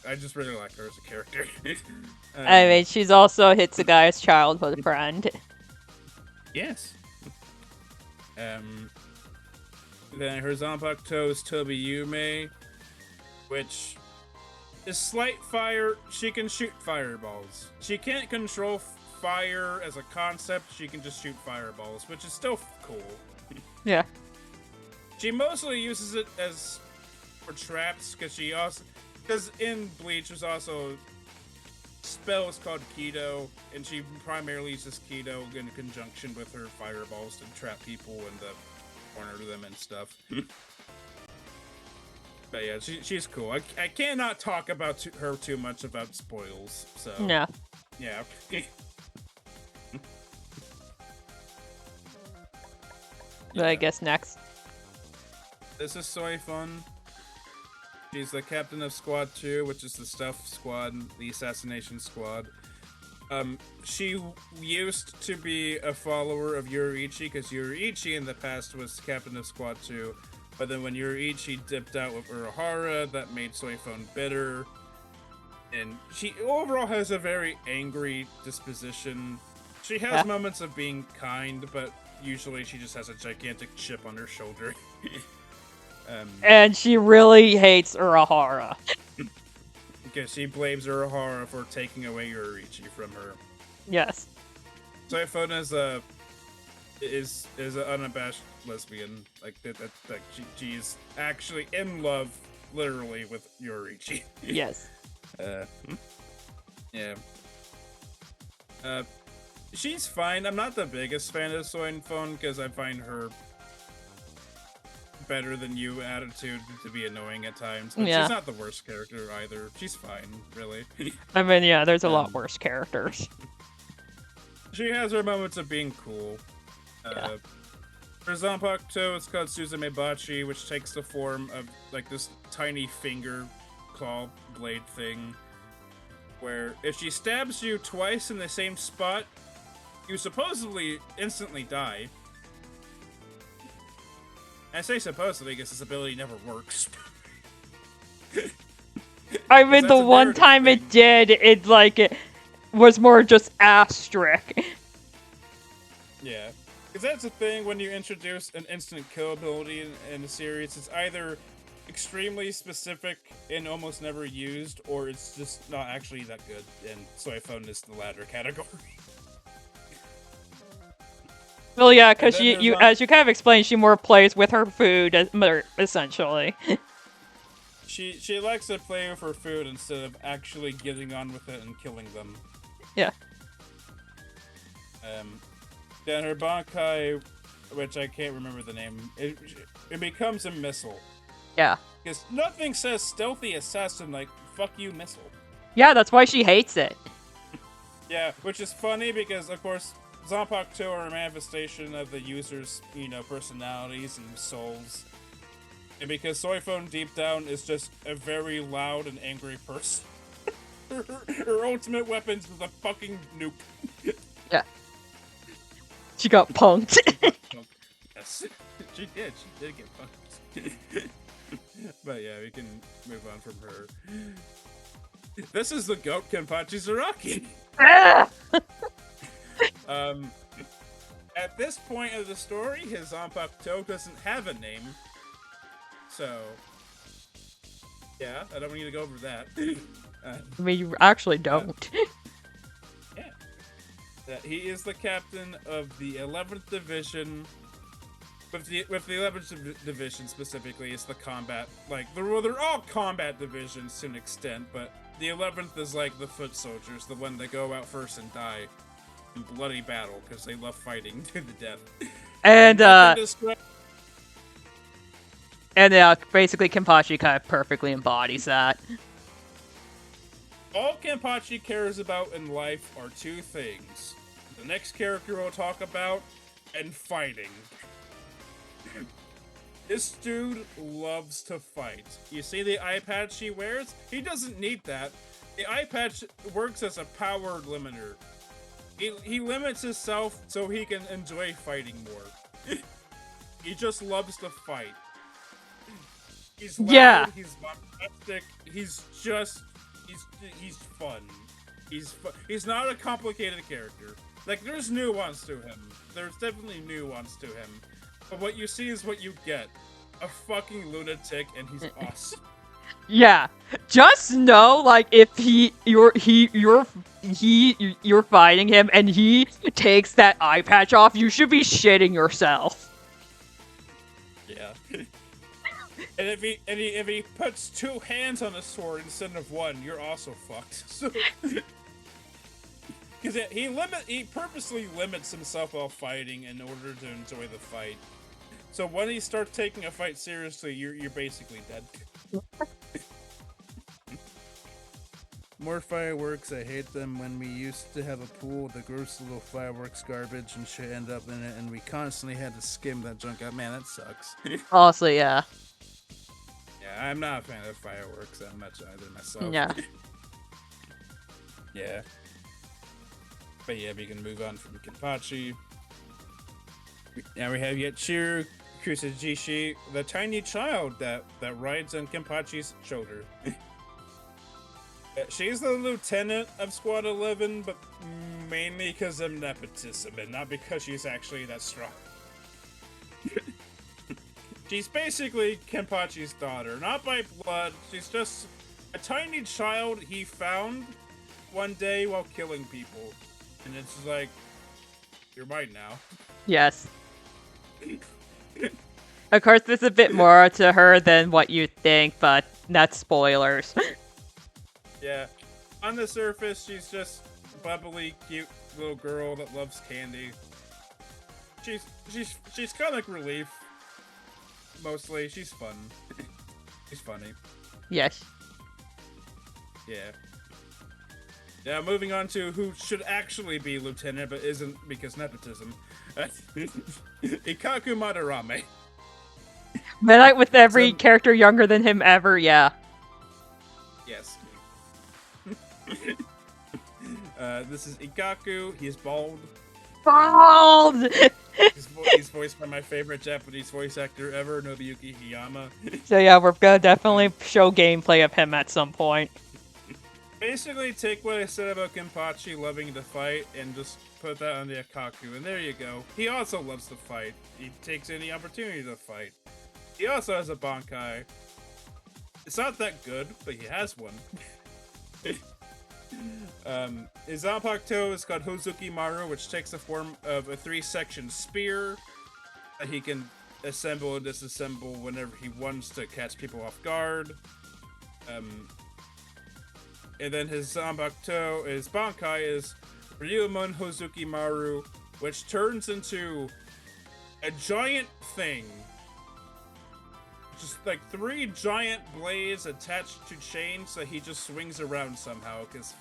I just really like her as a character. I mean, she's also Hitsugaya's childhood friend. Yes. Then her Zanpakuto is Tobi Yume, which is slight fire. She can shoot fireballs. She can't control fire as a concept. She can just shoot fireballs, which is still cool. Yeah. She mostly uses it as for traps because in Bleach there's also spells called Kido, and she primarily uses Kido in conjunction with her fireballs to trap people and corner them and stuff. But yeah, she's cool. I cannot talk about her too much about spoils, so No. Yeah. But I guess next. This is Soifun. She's the captain of Squad 2, which is the Stealth Squad, the Assassination Squad. She used to be a follower of Yoriichi, because Yoriichi in the past was captain of Squad 2. But then when Yoriichi dipped out with Urahara, that made Soifun bitter. And she overall has a very angry disposition. She has moments of being kind, but usually she just has a gigantic chip on her shoulder. And she really hates Urahara. Because she blames Urahara for taking away Yoriichi from her. Yes. Soifun is an unabashed lesbian. Like she's actually in love, literally, with Yoriichi. Yes. Yeah. She's fine. I'm not the biggest fan of Soifun because I find her better than you attitude to be annoying at times. But she's not the worst character either. She's fine, really. I mean, yeah, there's a lot worse characters. She has her moments of being cool. Her Zanpakuto is called Suzume Bachi, which takes the form of like this tiny finger claw blade thing, where if she stabs you twice in the same spot, you supposedly instantly die. I say supposedly because this ability never works. I mean, the one time it did, it was more just asterisk. Yeah. Because that's the thing when you introduce an instant kill ability in a series, it's either extremely specific and almost never used, or it's just not actually that good, and Soifun is the latter category. Well, yeah, And because then there's you as you kind of explained, she more plays with her food, essentially. she likes to play with her food instead of actually getting on with it and killing them. Yeah. Then her Bankai, which I can't remember the name, it becomes a missile. Yeah. Because nothing says stealthy assassin like fuck you missile. Yeah, that's why she hates it. Yeah, which is funny because of course Zanpakuto are a manifestation of the user's, personalities and souls. And because Soifone deep down is just a very loud and angry person. her ultimate weapons is a fucking nuke. Yeah. She got punked. Yes. She did get punked. But yeah, we can move on from her. This is the goat Kenpachi Zaraki. At this point of the story, his Zanpakuto doesn't have a name. So, yeah, I don't need to go over that. I mean, you actually don't. Yeah. He is the captain of the 11th Division. With the 11th Division specifically, it's the combat. They're all combat divisions to an extent, but the 11th is like the foot soldiers, the one that go out first and die in bloody battle because they love fighting to the death. And basically Kenpachi kind of perfectly embodies that. All Kenpachi cares about in life are two things. The next character we'll talk about, and fighting. This dude loves to fight. You see the eye patch he wears? He doesn't need that. The eye patch works as a power limiter. He limits himself so he can enjoy fighting more. He just loves to fight. He's loud, he's bombastic, he's fun. He's not a complicated character. Like, there's nuance to him. There's definitely nuance to him. But what you see is what you get. A fucking lunatic, and he's awesome. Yeah. Just know, like, if you're fighting him and he takes that eye patch off, you should be shitting yourself. Yeah. And if he puts two hands on a sword instead of one, you're also fucked. So, because he purposely limits himself while fighting in order to enjoy the fight. So when he starts taking a fight seriously, you're basically dead. More fireworks. I hate them. When we used to have a pool, the gross little fireworks garbage and shit end up in it, and we constantly had to skim that junk out. Man, that sucks. Also, yeah. Yeah, I'm not a fan of fireworks that much either myself. Yeah. Yeah. But yeah, we can move on from Kenpachi. Now we have Yachiru Kusajishi, the tiny child that rides on Kenpachi's shoulder. She's the lieutenant of Squad 11, but mainly because of nepotism, and not because she's actually that strong. She's basically Kenpachi's daughter, not by blood. She's just a tiny child he found one day while killing people. And it's like, you're mine now. Yes. Of course, there's a bit more to her than what you think, but that's spoilers. Yeah. On the surface, she's just a bubbly, cute little girl that loves candy. She's comic relief. Mostly, she's fun. She's funny. Yes. Yeah. Now, moving on to who should actually be lieutenant, but isn't because nepotism. Ikaku Madarame. But with every character younger than him ever, yeah. Yes. This is Ikaku. He's bald. Bald! He's voiced by my favorite Japanese voice actor ever, Nobuyuki Hiyama. So yeah, we're gonna definitely show gameplay of him at some point. Basically, take what I said about Kenpachi loving to fight and just put that on the Ikaku, and there you go. He also loves to fight. He takes any opportunity to fight. He also has a Bankai. It's not that good, but he has one. His Zanpakuto is called Hozuki Maru, which takes the form of a 3-section spear that he can assemble and disassemble whenever he wants to catch people off guard. And then his Zanpakuto, his Bankai is Ryumon Hozuki Maru, which turns into a giant thing. Just like 3 giant blades attached to chains that he just swings around somehow, because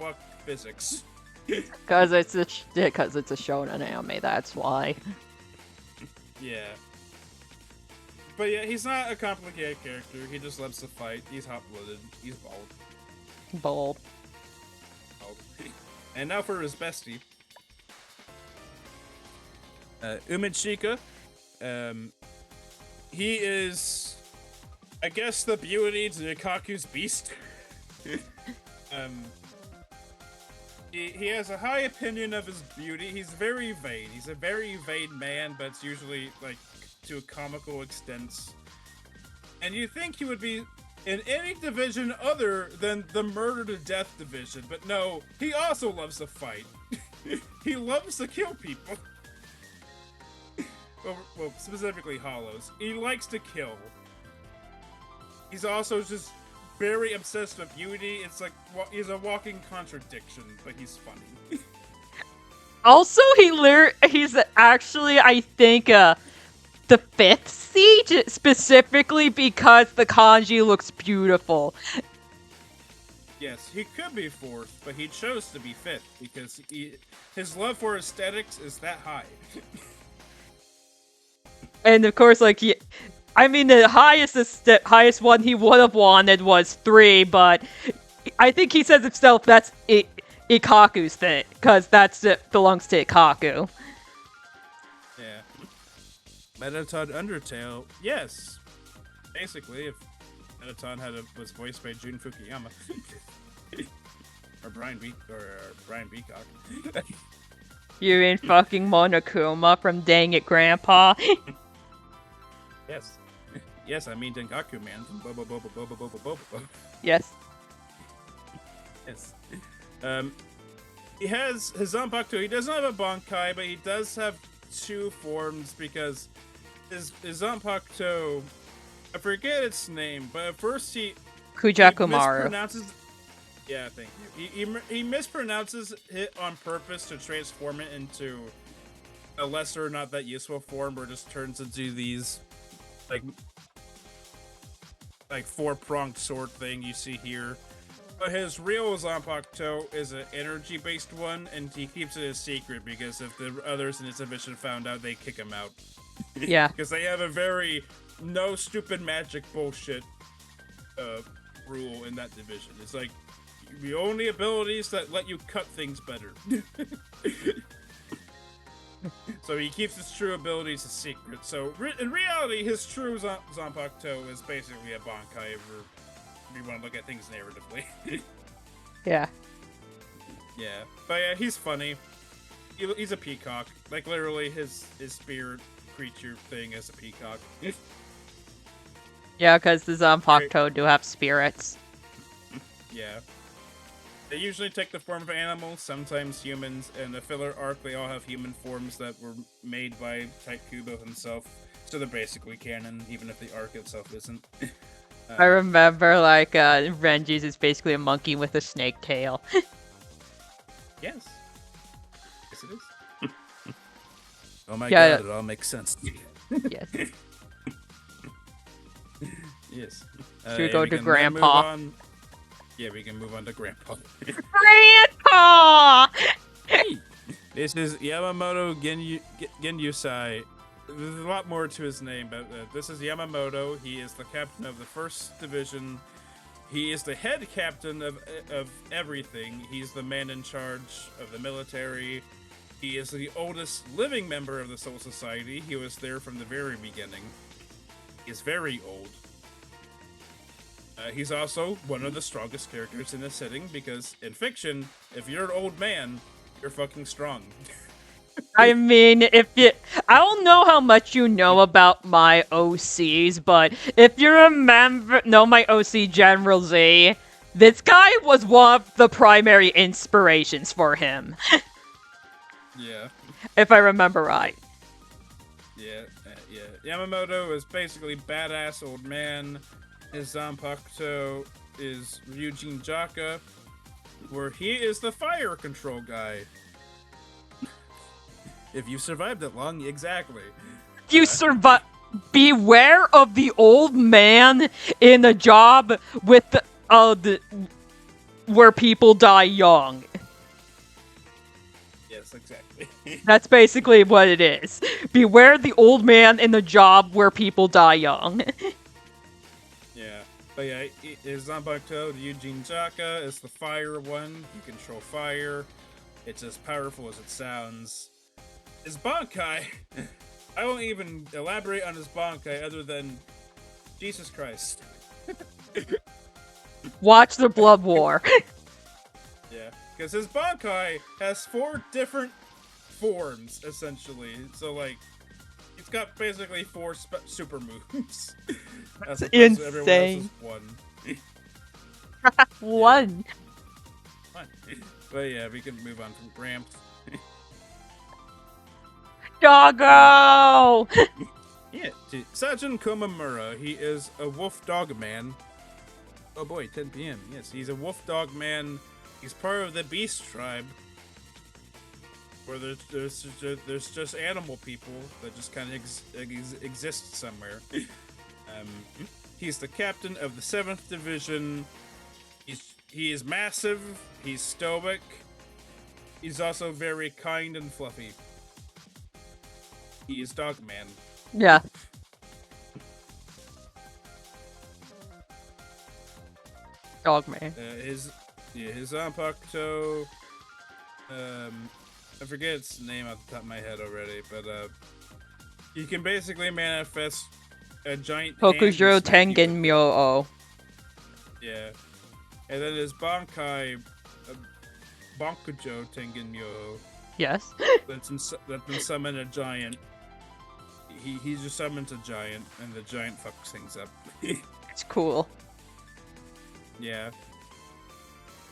fuck physics. Because it's a shonen anime, that's why. Yeah. But yeah, he's not a complicated character. He just loves to fight. He's hot-blooded. He's bald. Bold. And now for his bestie. Umechika. He is, I guess, the beauty to Nikaku's beast. He has a high opinion of his beauty. He's very vain. He's a very vain man, but it's usually, like, to a comical extent. And you think he would be in any division other than the murder to death division, but no, he also loves to fight. He loves to kill people. Well, specifically hollows. He likes to kill. He's also just very obsessed with beauty. It's like, he's a walking contradiction, but he's funny. Also, he's actually, I think, the 5th siege, specifically because the kanji looks beautiful. Yes, he could be 4th, but he chose to be 5th because his love for aesthetics is that high. And of course, like, the highest one he would have wanted was 3, but I think he says himself that's Ikaku's thing, because belongs to Ikaku. Yeah. Mettaton Undertale, yes. Basically, if Mettaton was voiced by Jun Fukuyama. Or Brian Beacock. You in fucking Monokuma from Dang It Grandpa? Yes. Yes, I mean Dengaku Man from Boba Boba Boba Boba Boba Boba. Yes. Yes. He has his Zanpakuto. He doesn't have a Bankai, but he does have 2 forms because his Zanpakuto, I forget its name, but at first he Kujakumaru. mispronounces. Yeah, thank you. He mispronounces it on purpose to transform it into a lesser, not that useful form, where it just turns into these like 4-pronged sword thing you see here. But his real Zanpakuto is an energy-based one, and he keeps it a secret because if the others in his division found out, they kick him out. Yeah. Because they have a very no stupid magic bullshit rule in that division. It's like the only abilities that let you cut things better. So he keeps his true abilities a secret. So in reality, his true Zanpakuto is basically a Bankai if you want to look at things narratively. Yeah. Yeah. But yeah, he's funny. He's a peacock. Like, literally, his spirit creature thing is a peacock. Yeah, because the Zanpakuto do have spirits. Yeah. They usually take the form of animals, sometimes humans, and the filler arc, they all have human forms that were made by Type Kubo himself, so they're basically canon, even if the arc itself isn't. I remember, like, Renji's is basically a monkey with a snake tail. Yes. Yes, it is. Oh my Yeah. god, it all makes sense. Yes. Yes. Should we go we to can now Grandpa? move on- Yeah, we can move on to Grandpa. Grandpa! This is Yamamoto Genyusai. There's a lot more to his name, but this is Yamamoto. He is the captain of the 1st Division. He is the head captain of everything. He's the man in charge of the military. He is the oldest living member of the Soul Society. He was there from the very beginning. He is very old. He's also one of the strongest characters in the setting because in fiction, if you're an old man, you're fucking strong. I mean, I don't know how much you know about my OCs, but if you know my OC General Z, This guy was one of the primary inspirations for him, Yeah. if I remember right. Yeah. Yamamoto is basically badass old man. His Zanpakuto is Ryujin Jaka, where he is the fire control guy. If you survived that long, exactly. You survive. Beware of the old man in a job with where people die young. Yes, exactly. That's basically what it is. Beware the old man in the job where people die young. Yeah. But yeah, his Zanpakuto, Ryujin Jaka, is the fire one. You control fire. It's as powerful as it sounds. His Bankai, I won't even elaborate on his Bankai other than Jesus Christ. Watch the Blood War. Yeah, because his Bankai has 4 different forms, essentially. So, like, he's got basically 4 super moves. As opposed to everyone else's one. One. But yeah, we can move on from Gramps. Doggo! Yeah, to Sajin Komamura, he is a wolf dog man. Oh boy, 10 p.m. Yes, he's a wolf dog man. He's part of the beast tribe, where there's just animal people that just kind of exist somewhere. He's the captain of the 7th Division. He is massive. He's stoic. He's also very kind and fluffy. He is Dogman. Yeah. Dogman. His Zanpakuto, I forget its name off the top of my head already, but you can basically manifest a giant Hokujo Tengen Myo. Yeah. And then his Bankai, Bankujo Tengen Myo. Yes. that can summon a giant. He just summons a giant, and the giant fucks things up. It's cool. Yeah.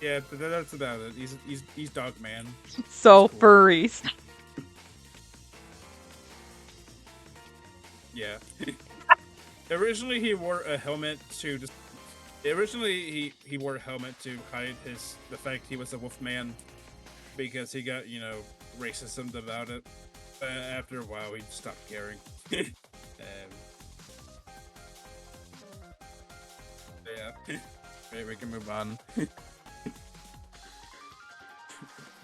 Yeah, but that's about it. He's Dogman. So Cool. furries. Yeah. Originally, he wore a helmet to just. Originally, he wore a helmet to hide the fact he was a wolf man, because he got racism about it. After a while, he stopped caring. Yeah. Maybe we can move on.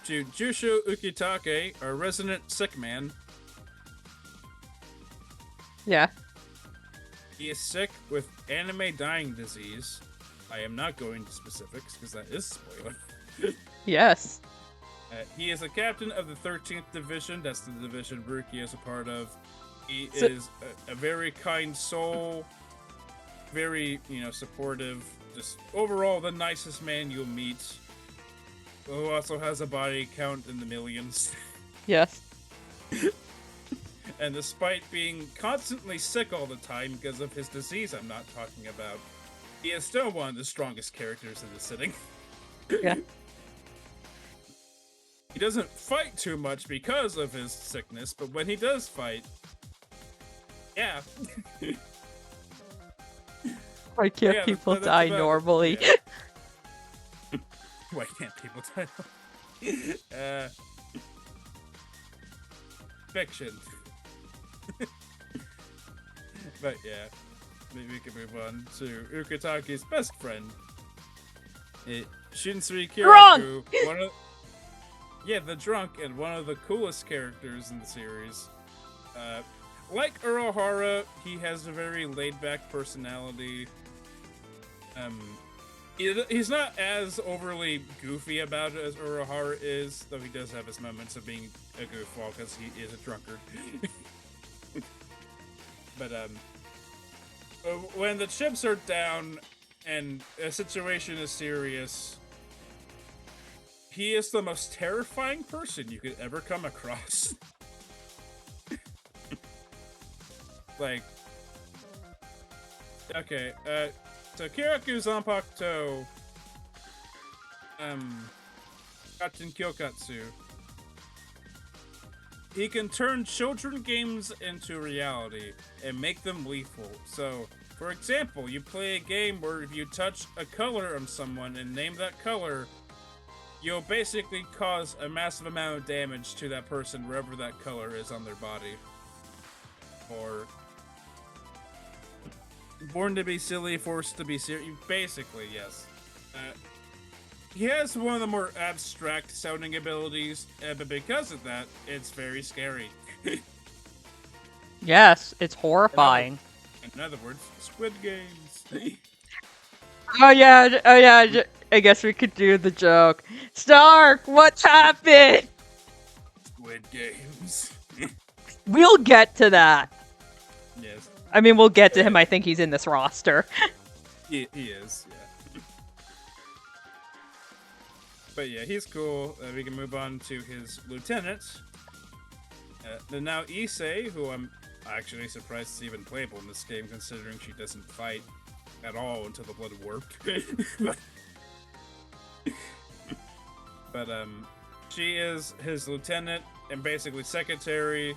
To Jusho Ukitake, our resident sick man. Yeah. He is sick with anime dying disease. I am not going into specifics because that is spoiler. Yes. He is a captain of the 13th Division. That's the division Ruki is a part of. He is a very kind soul, very, supportive, just overall the nicest man you'll meet, who also has a body count in the millions. Yes. And despite being constantly sick all the time because of his disease I'm not talking about, he is still one of the strongest characters in the sitting. Yeah. He doesn't fight too much because of his sickness, but when he does fight, yeah. Why can't people die normally? Yeah. Why can't people die? Fiction. But yeah, maybe we can move on to Ukitake's best friend, Shinsui Kiraku. The drunk, and one of the coolest characters in the series. Like Urohara, he has a very laid-back personality. He's not as overly goofy about it as Urohara is, though he does have his moments of being a goofball because he is a drunkard. But when the chips are down and a situation is serious, he is the most terrifying person you could ever come across. Like, okay, so Kiraku Zanpakuto Captain Kyokatsu. He can turn children games into reality and make them lethal. So, for example, you play a game where if you touch a color on someone and name that color, you'll basically cause a massive amount of damage to that person wherever that color is on their body. Or born to be silly, forced to be serious. Basically, yes. He has one of the more abstract sounding abilities, but because of that, it's very scary. Yes, it's horrifying. In other words, Squid Games. Oh yeah, I guess we could do the joke. Stark, what's happened? Squid Games. We'll get to that. Yes. I mean, we'll get to him. I think he's in this roster. He is, yeah. But yeah, he's cool. We can move on to his lieutenant. Now Issei, who I'm actually surprised is even playable in this game, considering she doesn't fight at all until the Blood Warp. But she is his lieutenant and basically secretary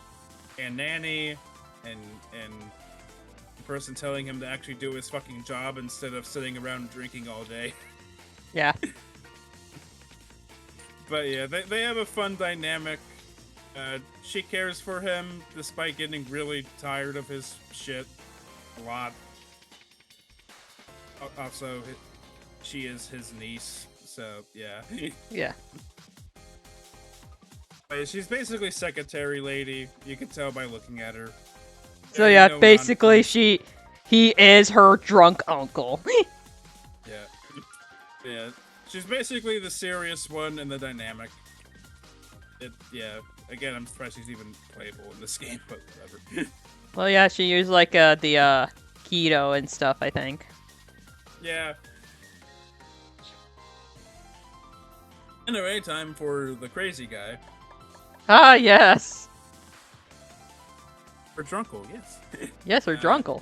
and nanny and the person telling him to actually do his fucking job instead of sitting around drinking all day. Yeah. But yeah, they have a fun dynamic. She cares for him despite getting really tired of his shit a lot. Also, she is his niece, so yeah. Yeah. But she's basically secretary lady. You can tell by looking at her. So yeah, basically he is her drunk uncle. Yeah. Yeah. She's basically the serious one in the dynamic. Yeah. Again, I'm surprised she's even playable in this game, but whatever. Well, yeah, she used like the keto and stuff, I think. Yeah. Anyway, time for the crazy guy. Ah, yes. Or Drunkle, yes. Yes, her drunkle.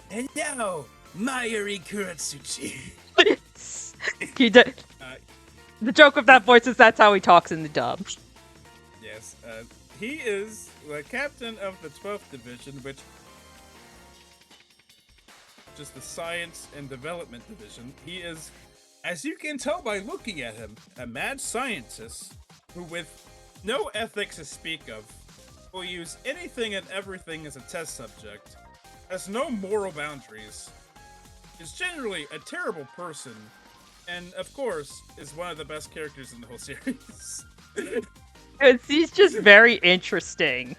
Hello, Mayuri Kuratsuchi. He did. The joke with that voice is that's how he talks in the dub. Yes, he is the captain of the 12th Division, which is the Science and Development Division. He is, as you can tell by looking at him, a mad scientist who, with no ethics to speak of, will use anything and everything as a test subject, has no moral boundaries, is generally a terrible person, and of course, is one of the best characters in the whole series. He's just very interesting.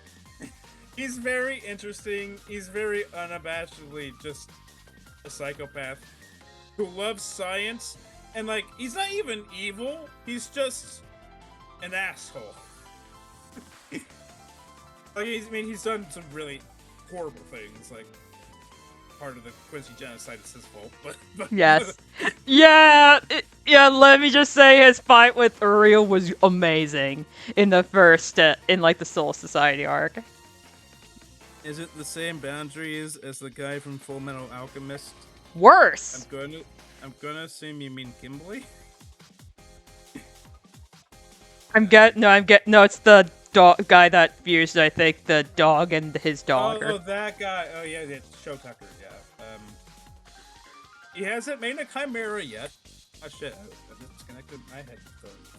He's very interesting. He's very unabashedly just a psychopath who loves science, and like, he's not even evil, he's just an asshole. Like, he's done some really horrible things, like, part of the Quincy genocide is his fault, but Yes. Yeah, let me just say his fight with Uriel was amazing in the first, in like the Soul Society arc. Is it the same boundaries as the guy from Full Metal Alchemist? Worse! I'm gonna assume you mean Kimberly? No, it's the guy that fused, I think, the dog and his daughter. Oh, that guy. Oh, yeah, Show Tucker, yeah. He hasn't made a Chimera yet. Oh, shit. I disconnected my headphones.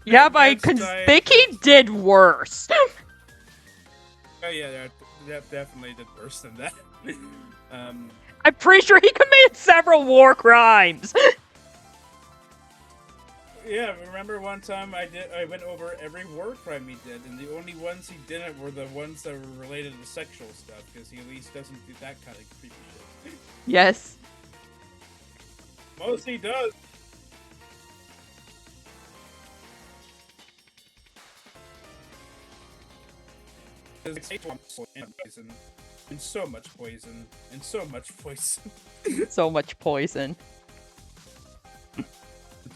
Yeah, but I think he did worse. Oh, yeah, definitely did worse than that. I'm pretty sure he committed several war crimes. Yeah, remember one time I went over every war crime he did, and the only ones he didn't were the ones that were related to sexual stuff, because he at least doesn't do that kind of creepy shit. Yes. Most he does. And so much poison. And so much poison. So much poison. I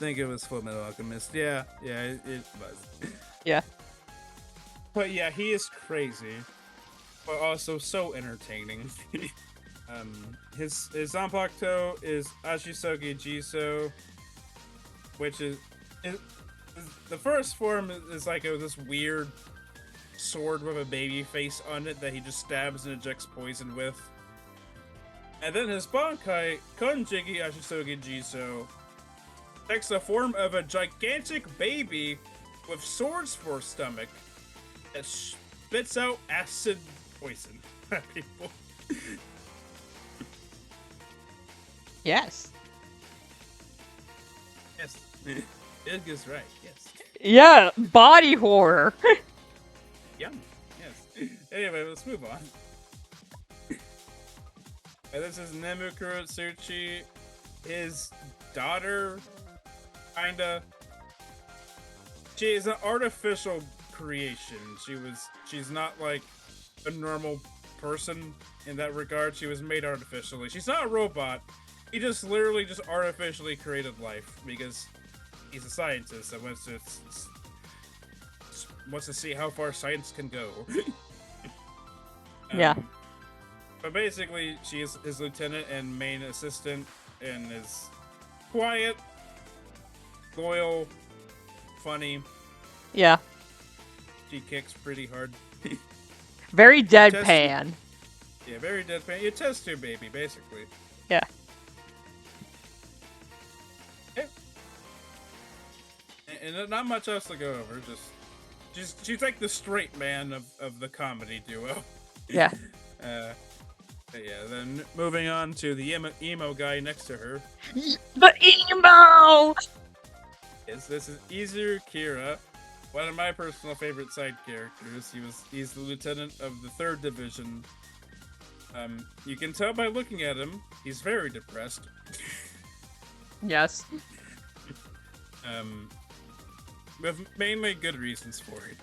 think it was Full Metal Alchemist. Yeah, it was. Yeah. But yeah, he is crazy, but also so entertaining. His Zanpakuto is Ashisogi Jiso, which is the first form is like this weird sword with a baby face on it that he just stabs and ejects poison with. And then his Bankai, Konjiki Ashisogi Jiso, takes the form of a gigantic baby with swords for a stomach that spits out acid poison at people. Yes. Yes. It is right, yes. Yeah, body horror. Yum. Yes. Anyway, let's move on. And this is Nemu Kurotsuchi. His daughter, kinda. She is an artificial creation. She's not like a normal person in that regard. She was made artificially. She's not a robot. He just literally just artificially created life because he's a scientist that wants to see how far science can go. Yeah. But basically, she is his lieutenant and main assistant, and is quiet, loyal, funny. Yeah. She kicks pretty hard. Very deadpan. Yeah, very deadpan. You test your baby, basically. Yeah. And not much else to go over. She's like the straight man of the comedy duo. Yeah. But yeah, then moving on to the emo guy next to her. The emo! Yes, this is Izuru Kira, one of my personal favorite side characters. He's the lieutenant of the 3rd Division. You can tell by looking at him, he's very depressed. Yes. With mainly good reasons for it.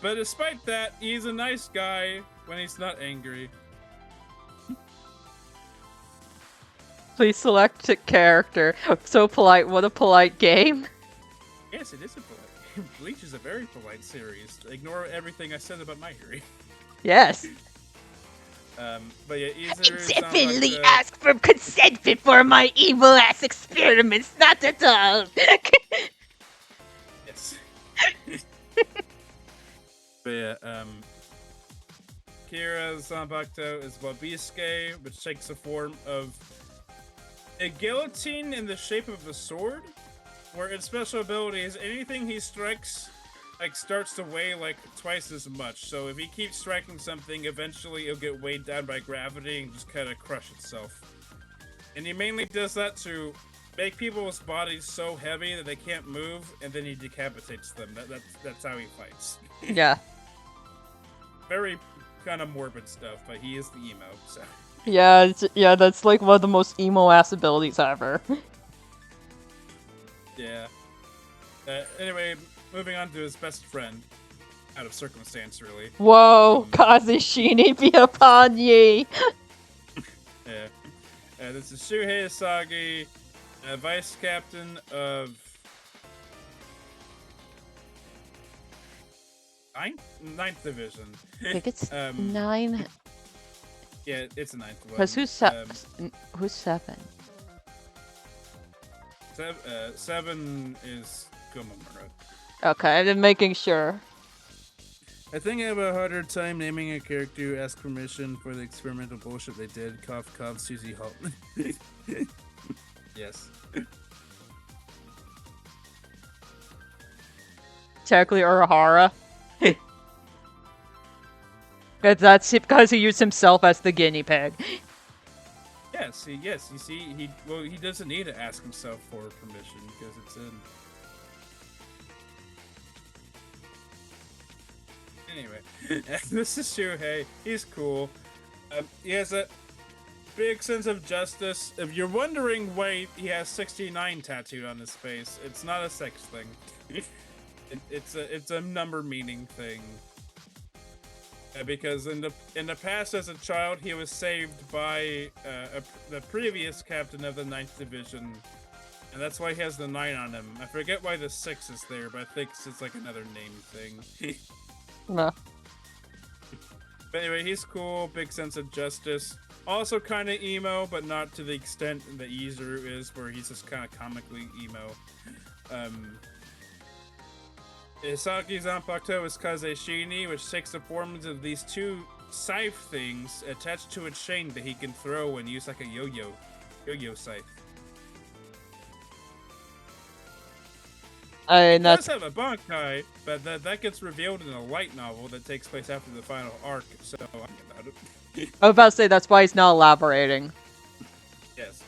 But despite that, he's a nice guy when he's not angry. Please select a character. So polite. What a polite game. Yes, it is a polite game. Bleach is a very polite series. Ignore everything I said about My Hero. Yes. But yeah, Izuru Definitely ask for consent before my evil ass experiments, not at all. Yes. But yeah, Kira's Zanpakuto is Wabisuke, which takes the form of a guillotine in the shape of a sword, where its special ability is anything he strikes starts to weigh like twice as much. So if he keeps striking something, eventually it'll get weighed down by gravity and just kind of crush itself. And he mainly does that to make people's bodies so heavy that they can't move, and then he decapitates them. That's how he fights. Yeah. Very kind of morbid stuff, but he is the emo, so. Yeah, that's like one of the most emo-ass abilities ever. Yeah. Anyway, moving on to his best friend. Out of circumstance, really. Whoa, Kazushini be upon ye! Yeah. This is Shuhei Asagi, vice captain of... Ninth Division. I think it's 9. Yeah, it's the 9th one. Because who's 7? 7 is Gomamura. Okay, I've been making sure. I think I have a harder time naming a character who asked permission for the experimental bullshit they did. Cough, cough, Susie Haltman. Yes. Technically Urahara. That's because he used himself as the guinea pig. Yes, you see, he doesn't need to ask himself for permission because it's in. Anyway, this is Shuhei. He's cool. He has a big sense of justice. If you're wondering why he has 69 tattooed on his face, it's not a sex thing. It's a number meaning thing. Because in the past, as a child, he was saved by the previous captain of the 9th Division, and that's why he has the 9 on him. I forget why the 6 is there, but I think it's like another name thing. No. But anyway, he's cool, big sense of justice. Also kind of emo, but not to the extent that Yuzuru is, where he's just kind of comically emo. Isaki's Zanpakuto is Kaze Shini, which takes the forms of these two scythe things attached to a chain that he can throw and use like a yo-yo scythe. He does have a Bankai, but that gets revealed in a light novel that takes place after the final arc, so I'm about it. I was about to say, that's why he's not elaborating. Yes.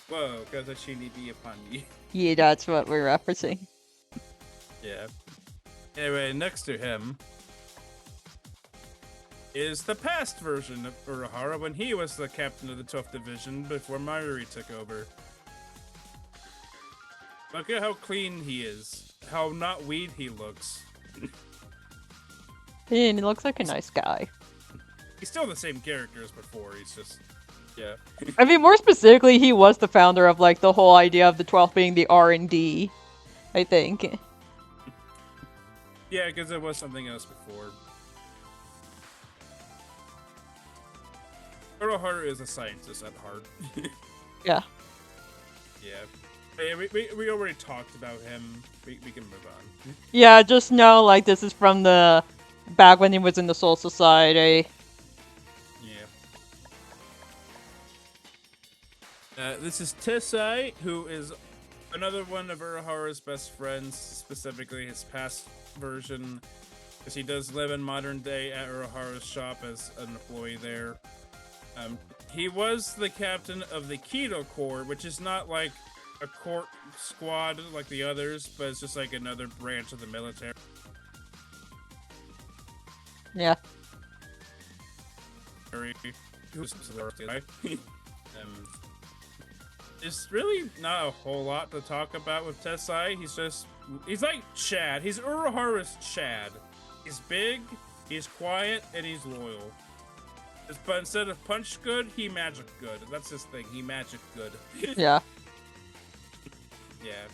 Whoa, Kaze Shini be upon me. Yeah, that's what we're referencing. Yeah. Anyway, next to him is the past version of Urahara when he was the captain of the 12th Division before Mayuri took over. Look at how clean he is. How not weed he looks. He looks like a nice guy. He's still the same character as before, he's just... Yeah. I mean, more specifically, he was the founder of, like, the whole idea of the 12th being the R&D, I think. Yeah, because there was something else before. Urahara is a scientist at heart. Yeah. Yeah. Yeah, we already talked about him. We can move on. Yeah, just know, like, this is from the... back when he was in the Soul Society. Yeah. This is Tesai, who is another one of Urahara's best friends, specifically his past version, because he does live in modern day at Urahara's shop as an employee there. He was the captain of the Kido Corps, which is not like a court squad like the others, but it's just like another branch of the military. Yeah. There's really not a whole lot to talk about with Tesai. He's like Chad. He's Urahara's Chad. He's big, he's quiet, and he's loyal. But instead of punch good, he magic good. That's his thing. He magic good. Yeah. Yeah.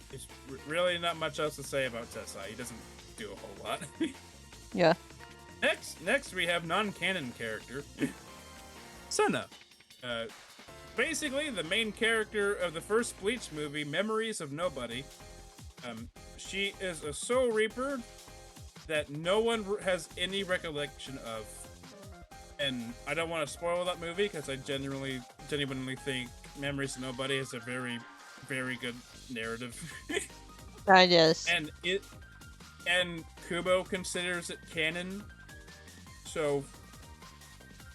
There's really not much else to say about Tesai. He doesn't do a whole lot. Yeah. Next we have non-canon character Sana. Basically the main character of the first Bleach movie, Memories of Nobody. She is a Soul Reaper that no one has any recollection of. And I don't want to spoil that movie because I genuinely think Memories of Nobody is a very, very good narrative. That is. And Kubo considers it canon. So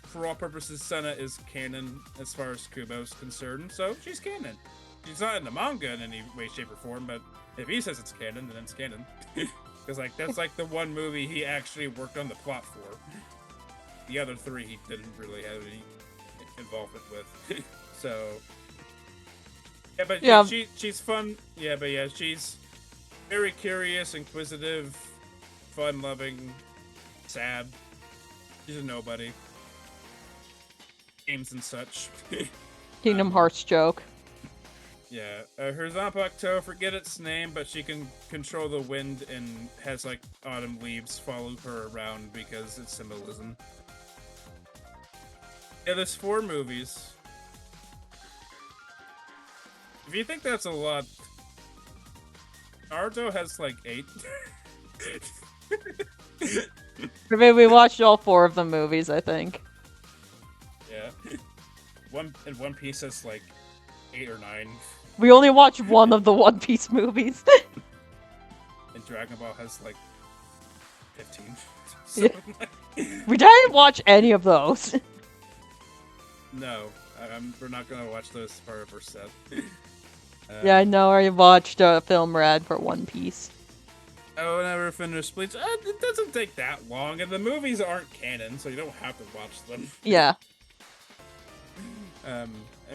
for all purposes, Sana is canon as far as Kubo's concerned. So she's canon. She's not in the manga in any way, shape, or form, but if he says it's canon, then it's canon. Because like that's like the one movie he actually worked on the plot for. The other three he didn't really have any involvement with. So yeah, but yeah. She's fun. Yeah, but yeah, she's very curious, inquisitive, fun-loving, sad. She's a nobody. Games and such. Kingdom Hearts joke. Yeah, her Zanpakuto, forget its name, but she can control the wind and has like autumn leaves follow her around because it's symbolism. Yeah, there's 4 movies. If you think that's a lot, Naruto has like 8. I mean, we watched all 4 of the movies, I think. Yeah. One Piece has like 8 or 9. We only watched one of the One Piece movies. And Dragon Ball has like 15. So, yeah. We didn't watch any of those. No, we're not gonna watch those as part of our set. Yeah, I know. I watched Film Rad for One Piece. I will never finish Bleach. It doesn't take that long, and the movies aren't canon, so you don't have to watch them. Yeah. I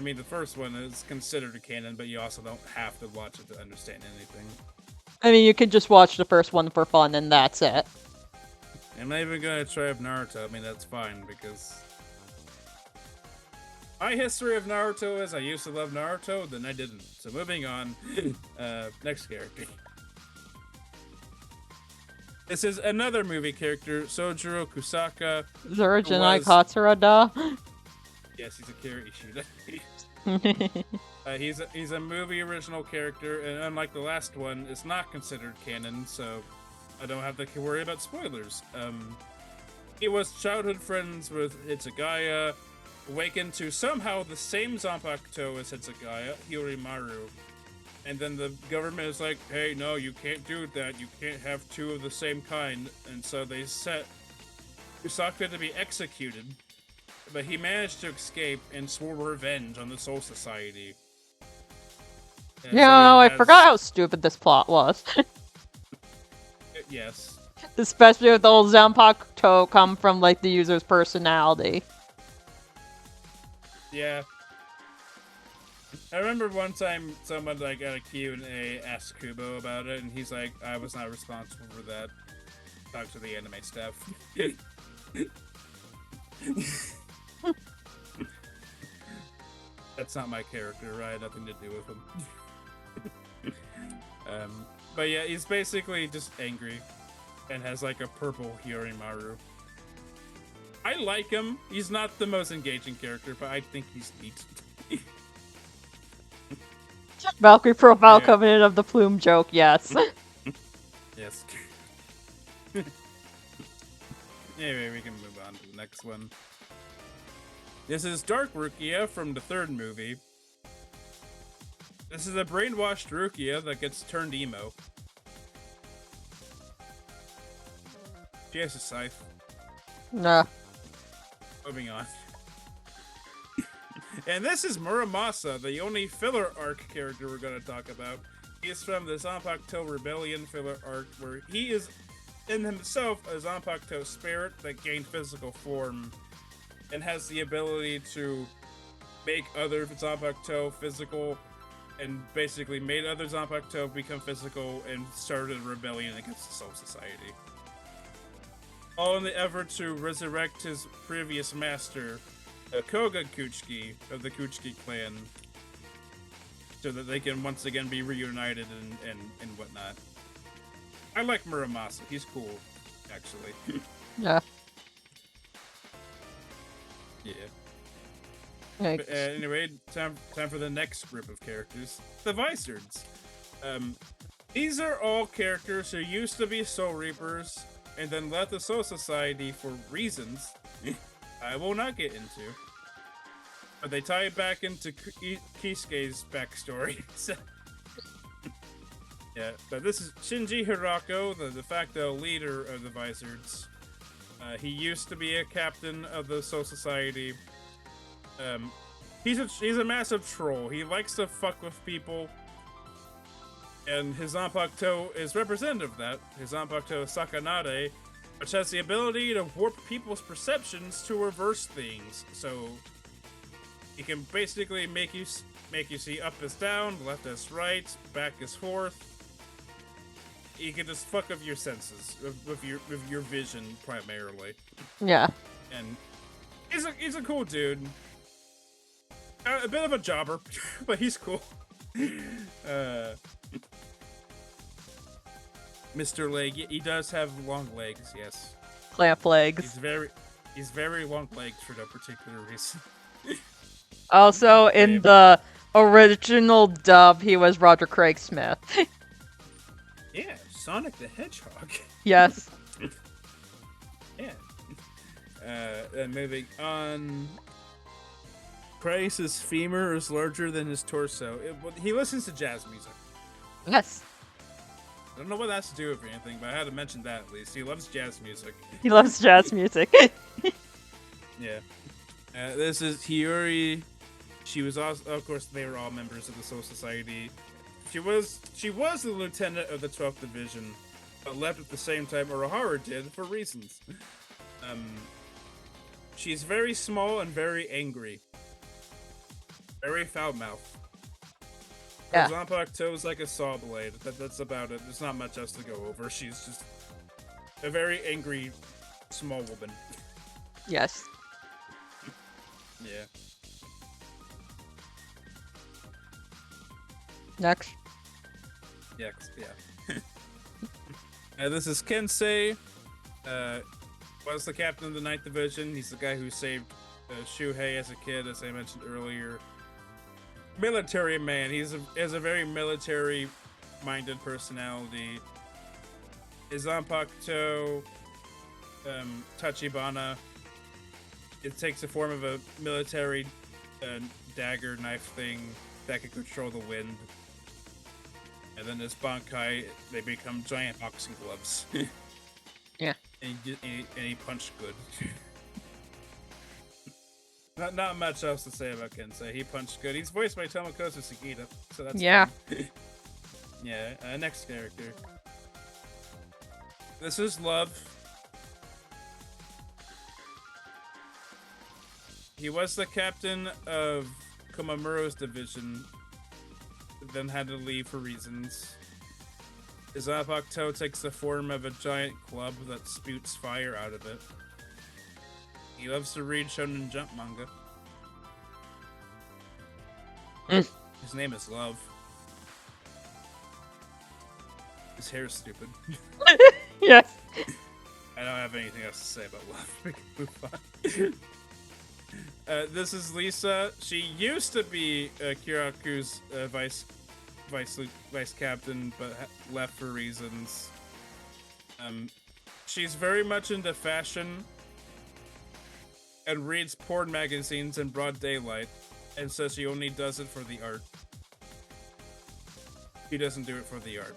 mean, the first one is considered a canon, but you also don't have to watch it to understand anything. I mean, you could just watch the first one for fun, and that's it. I'm not even gonna try up Naruto. I mean, that's fine, because my history of Naruto is I used to love Naruto, then I didn't. So moving on, next character. This is another movie character, Sojiro Kusaka. Zurjinai Was Katsurada. yes, he's a Kira Ishida. He's a movie original character, and unlike the last one, it's not considered canon, so I don't have to worry about spoilers. He was childhood friends with Hitsugaya, awakened to somehow the same Zanpakuto as Hitsugaya, Hirimaru. And then the government is like, hey, no, you can't do that. You can't have two of the same kind. And so they set Kusaka to be executed. But he managed to escape and swore revenge on the Soul Society. And Yeah, I forgot how stupid this plot was. Yes. Especially with the old Zanpakuto come from, like, the user's personality. Yeah. I remember one time someone like at a Q&A asked Kubo about it, and he's like, I was not responsible for that. Talk to the anime staff. That's not my character, right? I had nothing to do with him. But yeah, he's basically just angry and has like a purple Hirimaru. I like him. He's not the most engaging character, but I think he's neat. Valkyrie profile Yeah. covenant of the plume joke, yes. Yes. Anyway, we can move on to the next one. This is Dark Rukia from the third movie. This is a brainwashed Rukia that gets turned emo. She has a scythe. Nah. Moving on. And this is Muramasa, the only filler arc character we're going to talk about. He is from the Zanpakuto Rebellion filler arc, where he is in himself a Zanpakuto spirit that gained physical form and has the ability to make other Zanpakuto physical, and basically made other Zanpakuto become physical and started a rebellion against the Soul Society. All in the effort to resurrect his previous master, Koga Kuchiki of the Kuchiki clan, so that they can once again be reunited and whatnot. I like Muramasa. He's cool, actually. Yeah. Yeah. Like, But, anyway, time for the next group of characters, the Vizards. These are all characters who used to be Soul Reapers and then left the Soul Society for reasons I will not get into. But they tie it back into Kisuke's backstory. So, yeah, but this is Shinji Hirako, the de facto leader of the Vizards. He used to be a captain of the Soul Society. He's a massive troll. He likes to fuck with people. And his Zanpakuto is representative of that. His Zanpakuto Sakanade, which has the ability to warp people's perceptions to reverse things. So he can basically make you see up as down, left as right, back as forth. He can just fuck with your senses, with your vision primarily. yeah. And he's a cool dude. A bit of a jobber, but he's cool. Mr. Leg, he does have long legs, yes. Clamp legs. He's very long-legged for no particular reason. Also, in the original dub, he was Roger Craig Smith. Yeah, Sonic the Hedgehog. Yes. Yeah. And moving on. Christ's femur is larger than his torso. He listens to jazz music. Yes. I don't know what that has to do with anything, but I had to mention that at least. He loves jazz music. He loves jazz music. Yeah. This is Hiyori. She was also, of course, they were all members of the Soul Society. She was the lieutenant of the 12th Division, but left at the same time Urahara did for reasons. She's very small and very angry. Very foul-mouthed. Yeah. Her Zanpakuto is like a saw blade. That's about it. There's not much else to go over. She's just a very angry, small woman. Yes. Yeah. Next. Yeah. This is Kensei. Was the captain of the 9th Division. He's the guy who saved Shuhei as a kid, as I mentioned earlier. Military man. He has a very military-minded personality. His Zanpakuto, Tachibana. It takes the form of a military dagger knife thing that can control the wind. And then his Bankai, they become giant boxing gloves. Yeah. And he punched good. Not much else to say about Kensei. He punched good. He's voiced by Tomokosu Sugita, so that's fun. Yeah. Next character. This is Love. He was the captain of Komamuro's division, then had to leave for reasons. His Zanpakuto takes the form of a giant club that spouts fire out of it. He loves to read Shonen Jump manga. His name is Love. His hair is stupid. Yes. I don't have anything else to say about Love. We can move on. This is Lisa. She used to be Kiraku's vice captain, but left for reasons. She's very much into fashion and reads porn magazines in broad daylight, and says she only does it for the art. She doesn't do it for the art.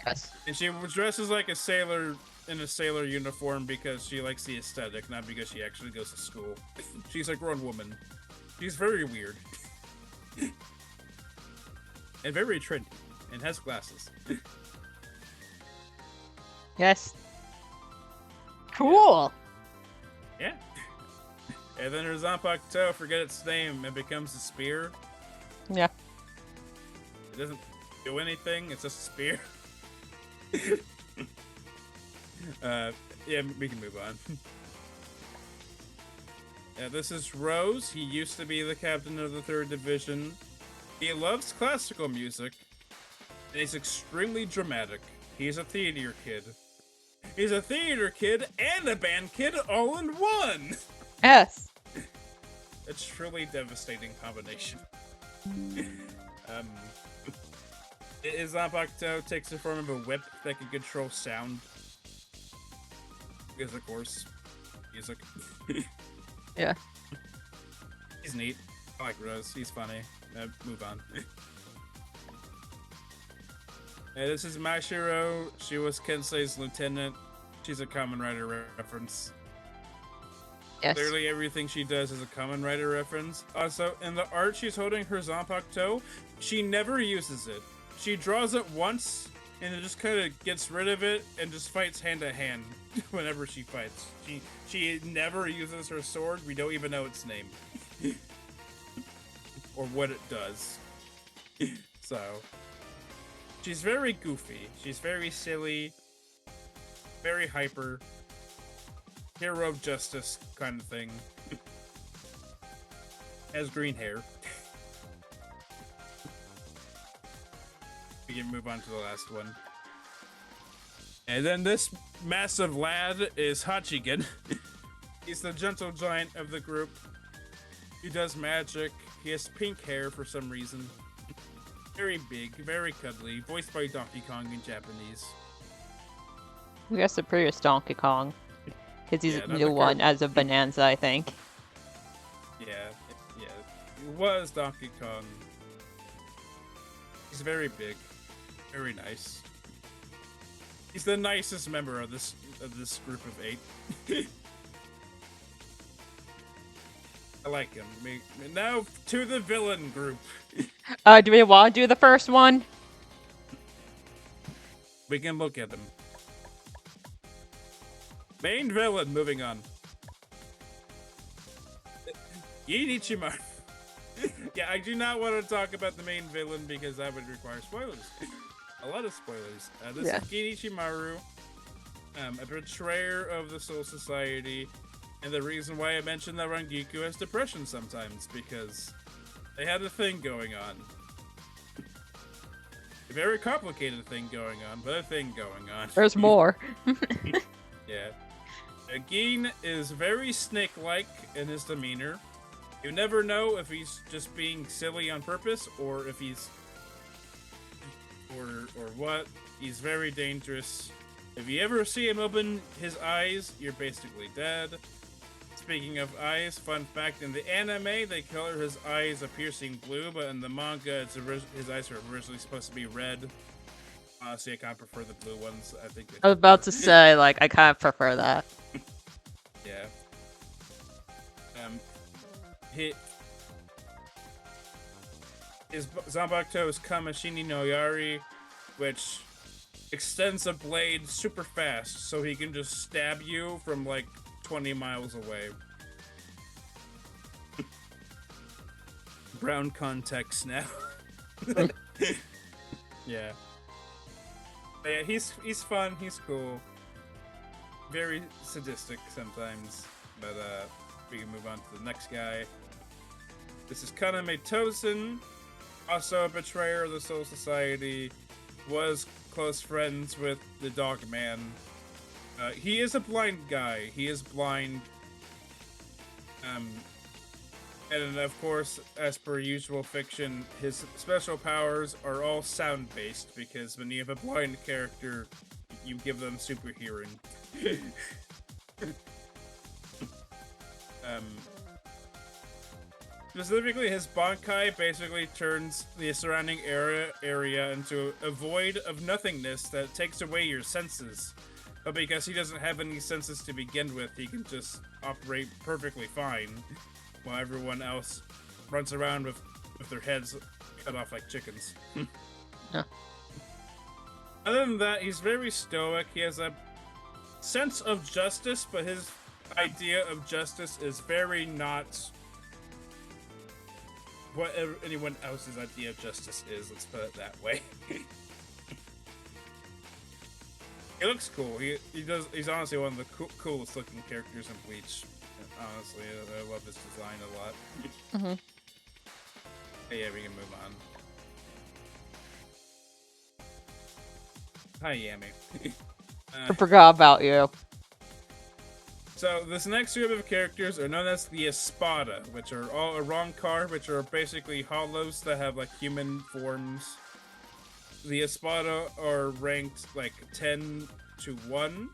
Yes. And she dresses like a sailor in a sailor uniform because she likes the aesthetic, not because she actually goes to school. She's a grown woman. She's very weird. And very trendy. And has glasses. Yes. Cool. Yeah. And then her Zanpakuto, forget its name, it becomes a spear. Yeah. It doesn't do anything, it's just a spear. Yeah, we can move on. Yeah, this is Rose. He used to be the captain of the 3rd Division. He loves classical music. And he's extremely dramatic. He's a theater kid. He's a theater kid and a band kid all in one! Yes. It's truly devastating combination. His Zanpakuto takes the form of a whip that can control sound. Because, of course, music. Yeah. He's neat. I like Rose. He's funny. Move on. This is Mashiro. She was Kensei's lieutenant. She's a Kamen Rider reference. Yes. Clearly everything she does is a Kamen Rider reference. Also, in the art she's holding her Zanpakuto, she never uses it. She draws it once, and it just kind of gets rid of it, and just fights hand to hand whenever she fights. She never uses her sword. We don't even know its name. Or what it does. So, she's very goofy. She's very silly. Very hyper. Hero of justice kind of thing. Has green hair. We can move on to the last one. And then this massive lad is Hachigen. He's the gentle giant of the group. He does magic. He has pink hair for some reason. Very big, very cuddly. Voiced by Donkey Kong in Japanese. I guess the previous Donkey Kong. Because he's Yeah, a new one as of Bonanza, I think. Yeah. It was Donkey Kong. He's very big. Very nice. He's the nicest member of this group of 8. I like him. Now to the villain group. Do we want to do the first one? We can look at him. Main villain, moving on. Ichimaru. Yeah, I do not want to talk about the main villain because that would require spoilers. A lot of spoilers. This is Ichimaru, a betrayer of the Soul Society, and the reason why I mentioned that Rangiku has depression sometimes, because they had a thing going on. very complicated thing going on, but a thing going on. There's more. Yeah. Gin is very snake-like in his demeanor. You never know if he's just being silly on purpose or if he's or what. He's very dangerous. If you ever see him open his eyes, you're basically dead. Speaking of eyes, fun fact, in the anime, they color his eyes a piercing blue, but in the manga, his eyes are originally supposed to be red. Honestly, I kind of prefer the blue ones. I think. I was about to say, like, I kind of prefer that. Yeah. His Zanbakuto is Kamashini no Yari, which extends a blade super fast, so he can just stab you from like 20 miles away. Brown context now. Yeah. But yeah, he's fun, he's cool. Very sadistic sometimes, but we can move on to the next guy. This is Kaname Tosen, also a betrayer of the Soul Society, was close friends with the Dog Man. He is a blind guy. He is blind. And of course, as per usual fiction, his special powers are all sound-based, because when you have a blind character, you give them super hearing. Specifically, his Bankai basically turns the surrounding area into a void of nothingness that takes away your senses. But because he doesn't have any senses to begin with, he can just operate perfectly fine, while everyone else runs around with their heads cut off like chickens. Yeah. Other than that, he's very stoic. He has a sense of justice, but his idea of justice is very not what anyone else's idea of justice is. Let's put it that way. He looks cool. He's honestly one of the coolest looking characters in Bleach. Honestly, I love his design a lot. Mm-hmm. Hey, yeah, we can move on. Hi, Yami. I forgot about you. So, this next group of characters are known as the Espada, which are all Arankar, which are basically hollows that have, like, human forms. The Espada are ranked, like, 10 to 1.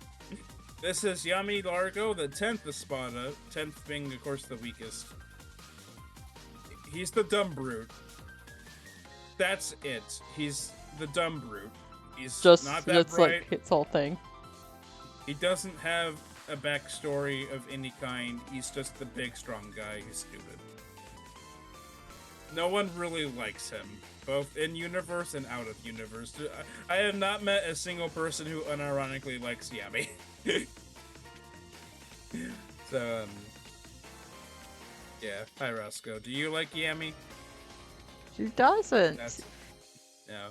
This is Yami Largo, the 10th Espada, 10th being, of course, the weakest. He's the dumb brute. That's it. He's the dumb brute. He's Just, not that it's bright. like his whole thing. He doesn't have a backstory of any kind. He's just the big, strong guy who's stupid. No one really likes him, both in universe and out of universe. I have not met a single person who unironically likes Yami. So, yeah. Hi, Roscoe. Do you like Yami? She doesn't. No.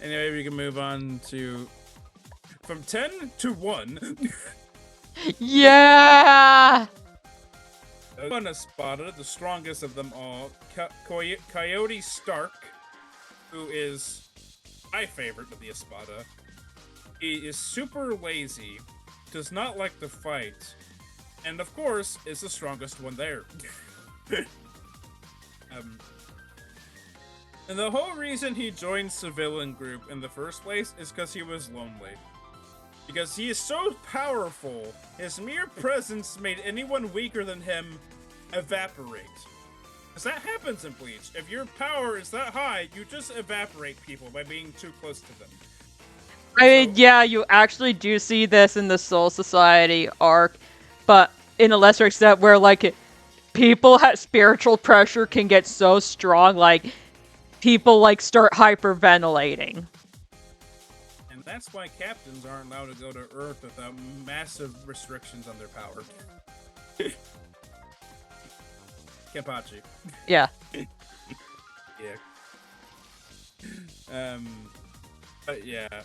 Anyway, we can move on to from 10 to 1. Yeah. One Espada, the strongest of them all, Coyote Stark, who is my favorite of the Espada. He is super lazy, does not like to fight, and of course is the strongest one there. And the whole reason he joined civilian group in the first place is because he was lonely. Because he is so powerful, his mere presence made anyone weaker than him evaporate. Because that happens in Bleach. If your power is that high, you just evaporate people by being too close to them. I mean, yeah, you actually do see this in the Soul Society arc, but in a lesser extent where, like, people at spiritual pressure can get so strong, like, people, like, start hyperventilating. And that's why captains aren't allowed to go to Earth without massive restrictions on their power. Kenpachi. Yeah. Yeah. But yeah.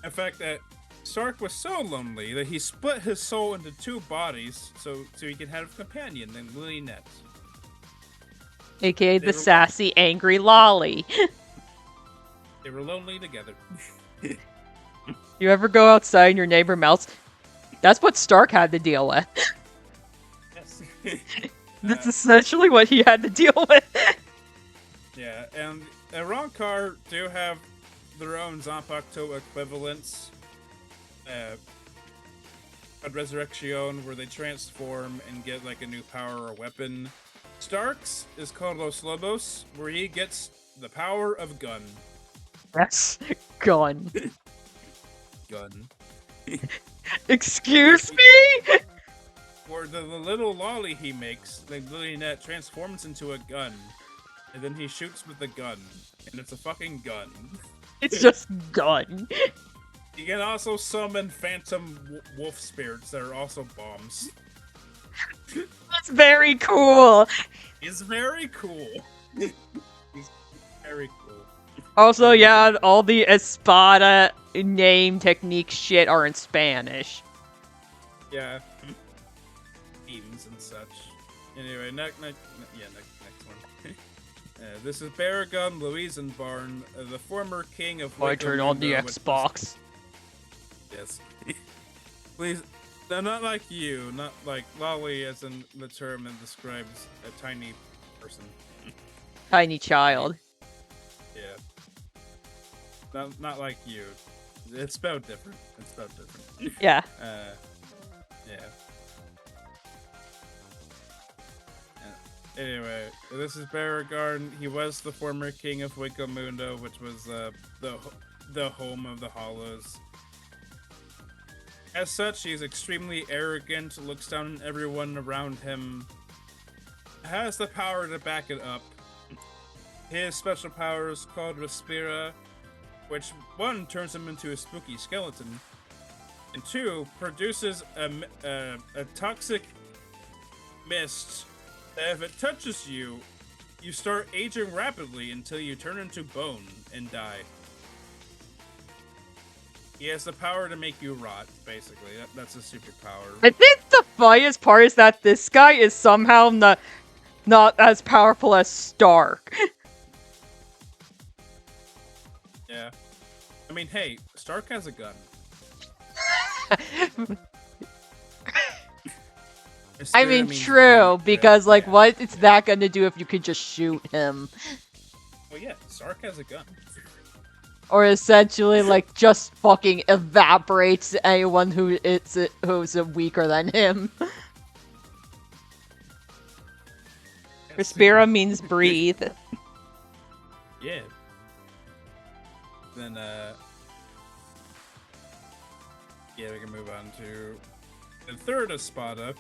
In fact, that Stark was so lonely that he split his soul into 2 bodies so he could have a companion named Lynette. AKA the sassy, angry Lolly. They were lonely together. You ever go outside and your neighbor melts? That's what Stark had to deal with. Yes. That's essentially what he had to deal with. Yeah, and Rankar do have their own Zanpakuto equivalents. A Resurrection, where they transform and get like a new power or weapon. Stark's is called Los Lobos, where he gets the power of gun. That's gun. Gun. Excuse me? Or the little lolly he makes, the lily net, transforms into a gun. And then he shoots with the gun. And it's a fucking gun. It's just gun. You can also summon phantom wolf spirits that are also bombs. That's very cool. He's very cool. He's very cool. Also, yeah, all the Espada name technique shit are in Spanish. Yeah. Memes and such. Anyway, next one. This is Baragon Louisenbarn, the former king of I turn on the Xbox. Yes. Please, no, not like you, not like Lolly as in the term that describes a tiny person. Tiny child. Yeah. Not like you. It's spelled different. It's spelled different. Yeah. Yeah. Anyway, this is Baragon. He was the former king of Wikamundo, which was the home of the Hollows. As such, he is extremely arrogant, looks down on everyone around him, has the power to back it up. His special power is called Respira, which, 1, turns him into a spooky skeleton, and 2, produces a toxic mist that if it touches you, you start aging rapidly until you turn into bone and die. He has the power to make you rot, basically. That's his superpower. I think the funniest part is that this guy is somehow not as powerful as Stark. Yeah. I mean, hey, Stark has a gun. I mean, true, because, like, what is that gonna do if you could just shoot him? Well, yeah, Stark has a gun. Or essentially, like, just fucking evaporates anyone who's weaker than him. Respira means breathe. Yeah. Then, yeah, we can move on to the third Espada,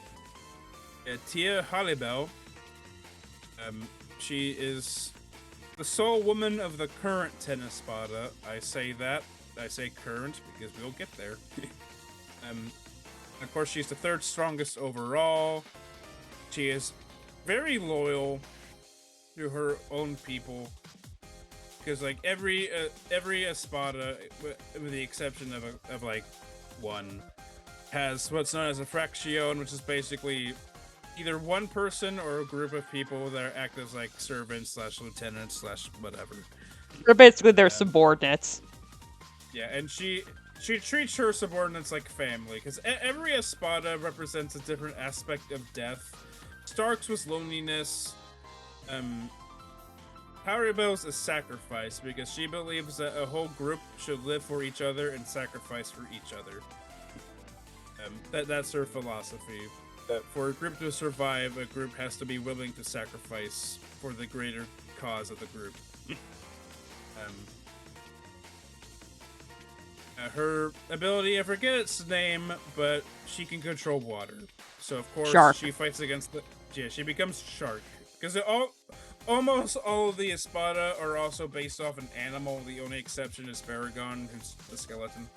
Tia Halibel. She is the sole woman of the current 10 Espada. I say current because we'll get there. Of course, she's the third strongest overall. She is very loyal to her own people. Because, like, every Espada, with the exception of like, one, has what's known as a Fraction, which is basically either one person or a group of people that act as, like, servants / lieutenants / whatever. They're basically their subordinates. Yeah, and she treats her subordinates like family, because every Espada represents a different aspect of death. Stark's was loneliness. Haribel's is sacrifice, because she believes that a whole group should live for each other and sacrifice for each other. That's her philosophy. That for a group to survive, a group has to be willing to sacrifice for the greater cause of the group. Her ability, I forget its name, but she can control water. So of course Shark. She fights against she becomes Shark. Because almost all of the Espada are also based off an animal. The only exception is Baragon, who's the skeleton.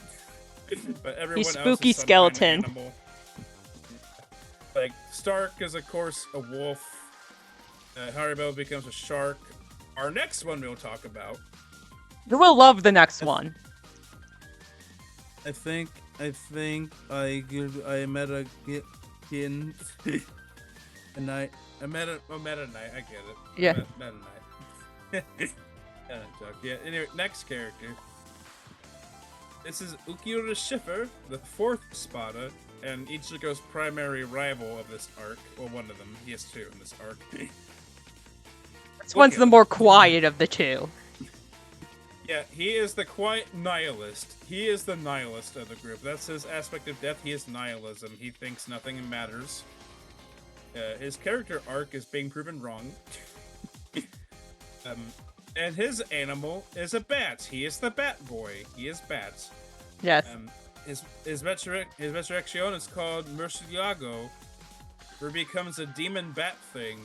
But everyone He's else spooky is some skeleton. kind of animal. Like, Stark is, of course, a wolf. Haribel becomes a shark. Our next one we'll talk about. You will love the next one. I think I met a kin, and I met a knight. I get it. Yeah. Met a knight. Yeah. Anyway, next character. This is Ukiura Schiffer, the fourth Spada, and Ichigo's primary rival of this arc. Well, one of them. He has two in this arc. This one's the more quiet of the two. Yeah, he is the quiet nihilist. He is the nihilist of the group. That's his aspect of death. He is nihilism. He thinks nothing matters. His character arc is being proven wrong. And his animal is a bat. He is the Bat Boy. He is bats. Yes. His resurrection is called Murcielago, where he becomes a demon bat thing,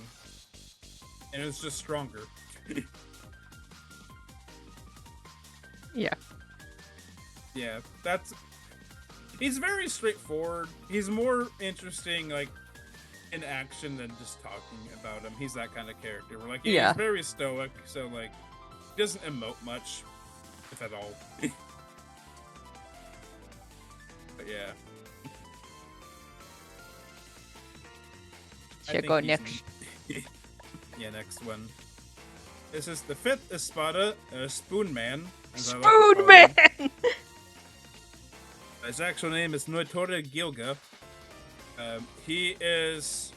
and it's just stronger. Yeah. Yeah, he's very straightforward. He's more interesting, like, in action than just talking about him. He's that kind of character. Where, like, he's very stoic, so, like, he doesn't emote much, if at all. But yeah. Should go next. Yeah, next one. This is the fifth Espada, Spoon Man. Spoon Man! His actual name is Noitora Gilga. He is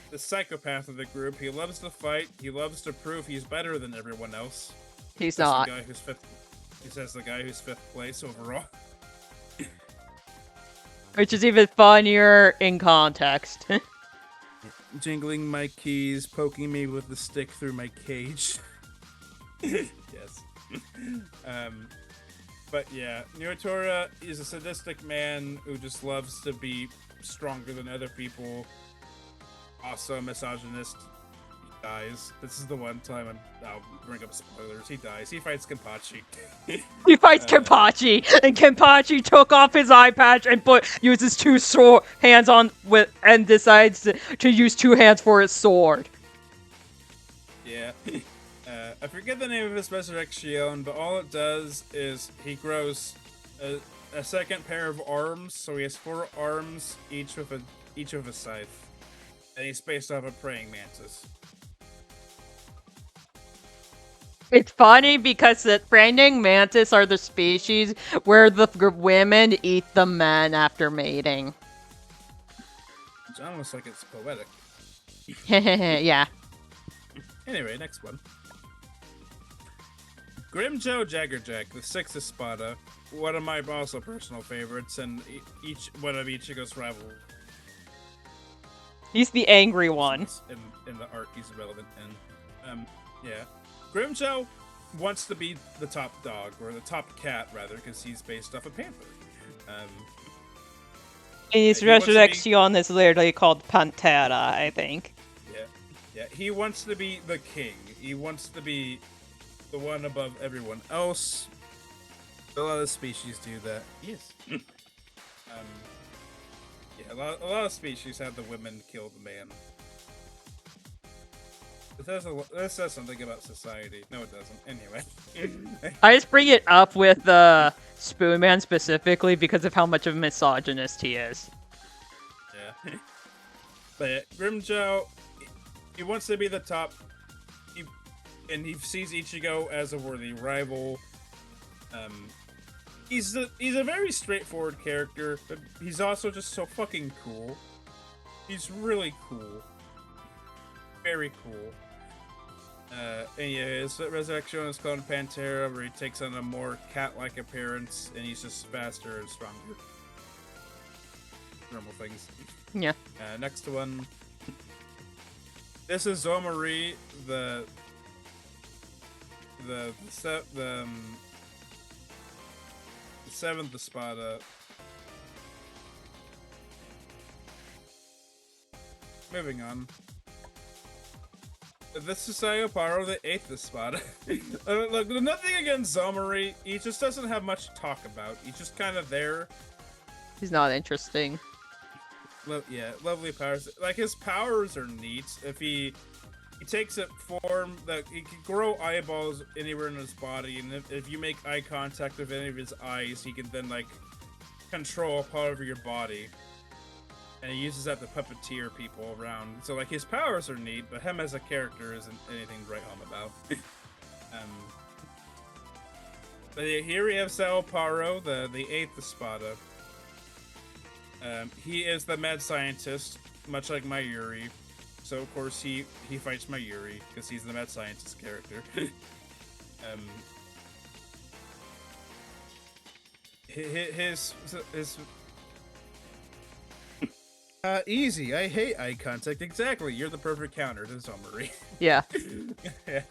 the psychopath of the group. He loves to fight. He loves to prove he's better than everyone else. He's not. The guy who's fifth. He says the guy who's fifth place overall. Which is even funnier in context. Jingling my keys, poking me with the stick through my cage. Yes. But yeah, Noitora is a sadistic man who just loves to be stronger than other people. Also a misogynist. He dies. This is the one time I'll bring up spoilers. He dies. He fights Kenpachi. He fights Kenpachi, and Kenpachi took off his eye patch and uses two hands and decides to use two hands for his sword. Yeah. I forget the name of his resurrection, but all it does is he grows a second pair of arms, so he has 4 arms, each with a scythe, and he's based off a praying mantis. It's funny because the praying mantis are the species where the women eat the men after mating. It's almost like it's poetic. Yeah. Anyway, next one. Grimjo Jaggerjack, the 6th Espada, one of my also personal favorites, and one of Ichigo's rivals. He's the angry one. In the arc he's relevant in. Yeah. Grimjo wants to be the top dog, or the top cat, rather, because he's based off a panther. His resurrection is literally called Pantera, I think. Yeah. He wants to be the king. He wants to be the one above everyone else. A lot of species do that. Yes. Yeah, a lot of species have the women kill the man. This says something about society. No, it doesn't. Anyway. I just bring it up with Spoon Man specifically because of how much of a misogynist he is. Yeah. But Grimjo, he wants to be the top, and he sees Ichigo as a worthy rival. He's a very straightforward character, but he's also just so fucking cool. He's really cool. Very cool. And yeah, his resurrection is called Pantera, where he takes on a more cat-like appearance, and he's just faster and stronger. Normal things. Yeah. Next one. This is Zomari, the 7th Espada. Moving on. This is Sayoparo, the 8th Espada. Look, nothing against Zomari. He just doesn't have much to talk about. He's just kind of there. He's not interesting. Yeah, lovely powers. Like, his powers are neat. If he takes a form that he can grow eyeballs anywhere in his body, and if you make eye contact with any of his eyes, he can then, like, control a part of your body. And he uses that to puppeteer people around. So, like, his powers are neat, but him as a character isn't anything to write home about. But here we have Sao Paro, the 8th Espada. He is the mad scientist, much like Mayuri. So of course he fights Mayuri because he's the mad scientist character. His easy. I hate eye contact. Exactly. You're the perfect counter to Zomari. Yeah. Yeah.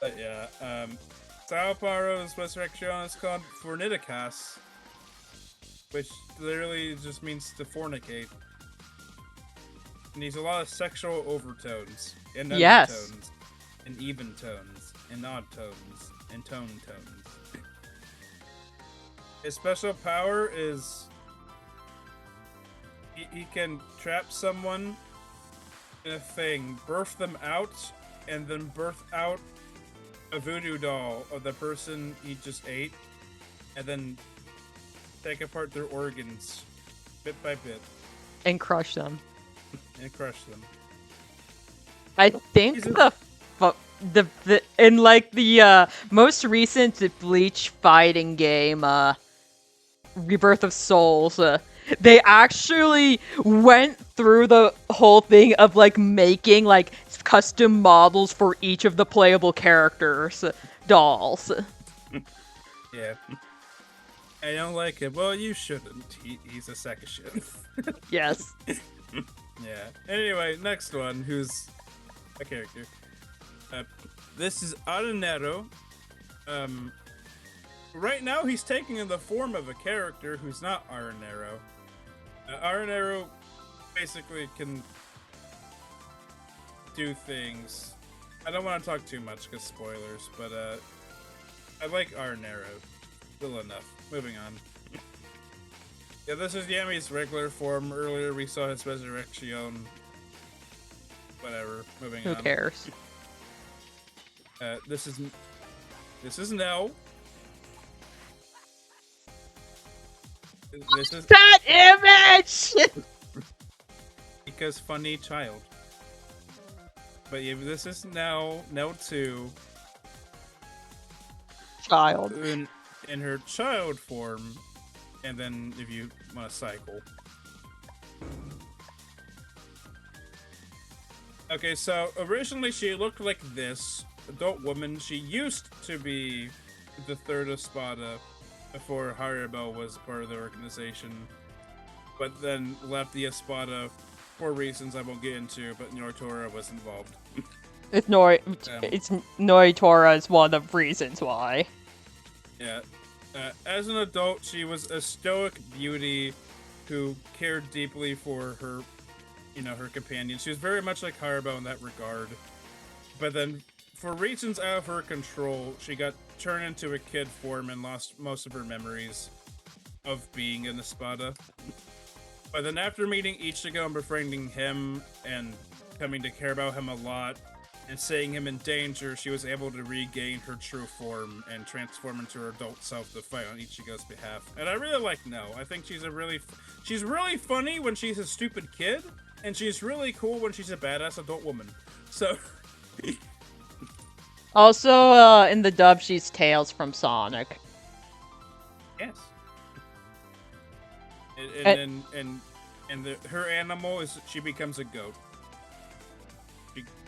But yeah. Sao Paro's resurrection is called Forniticas, which literally just means to fornicate. And he's a lot of sexual overtones and Yes. undertones and even tones and odd tones and tones. His special power is he can trap someone in a thing, birth them out, and then birth out a voodoo doll of the person he just ate, and then take apart their organs bit by bit And crush them. and crush them. I think the in like the most recent Bleach fighting game, Rebirth of Souls, they actually went through the whole thing of like making like custom models for each of the playable characters, dolls. Yeah. I don't like him. Well, you shouldn't. He's a sack of shit. Yes. Yeah. Anyway, next one, who's a character. This is Aranero. Right now, he's taking in the form of a character who's not Aranero. Aranero basically can do things. I don't want to talk too much because spoilers, but I like Aranero. Still enough. Moving on. Yeah, this is Yami's regular form. Earlier we saw his resurrection. Whatever. Moving on. Who cares? This is Nell. This is That image! because funny child. But yeah, this is Nell 2 Child. in her child form, and then if you want to cycle. Okay, so originally she looked like this adult woman. She used to be the 3rd Espada before Haribo was part of the organization, but then left the Espada for reasons I won't get into, but Noritora was involved. It's Noritora is one of the reasons why. Yeah. As an adult, she was a stoic beauty who cared deeply for her, her companion. She was very much like Haribo in that regard. But then, for reasons out of her control, she got turned into a kid form and lost most of her memories of being an Espada. But then after meeting Ichigo and befriending him and coming to care about him a lot, and seeing him in danger, she was able to regain her true form and transform into her adult self to fight on Ichigo's behalf. And I really like Nell. I think she's she's really funny when she's a stupid kid, and she's really cool when she's a badass adult woman. So... Also, in the dub, she's Tails from Sonic. Yes. Her animal is she becomes a goat.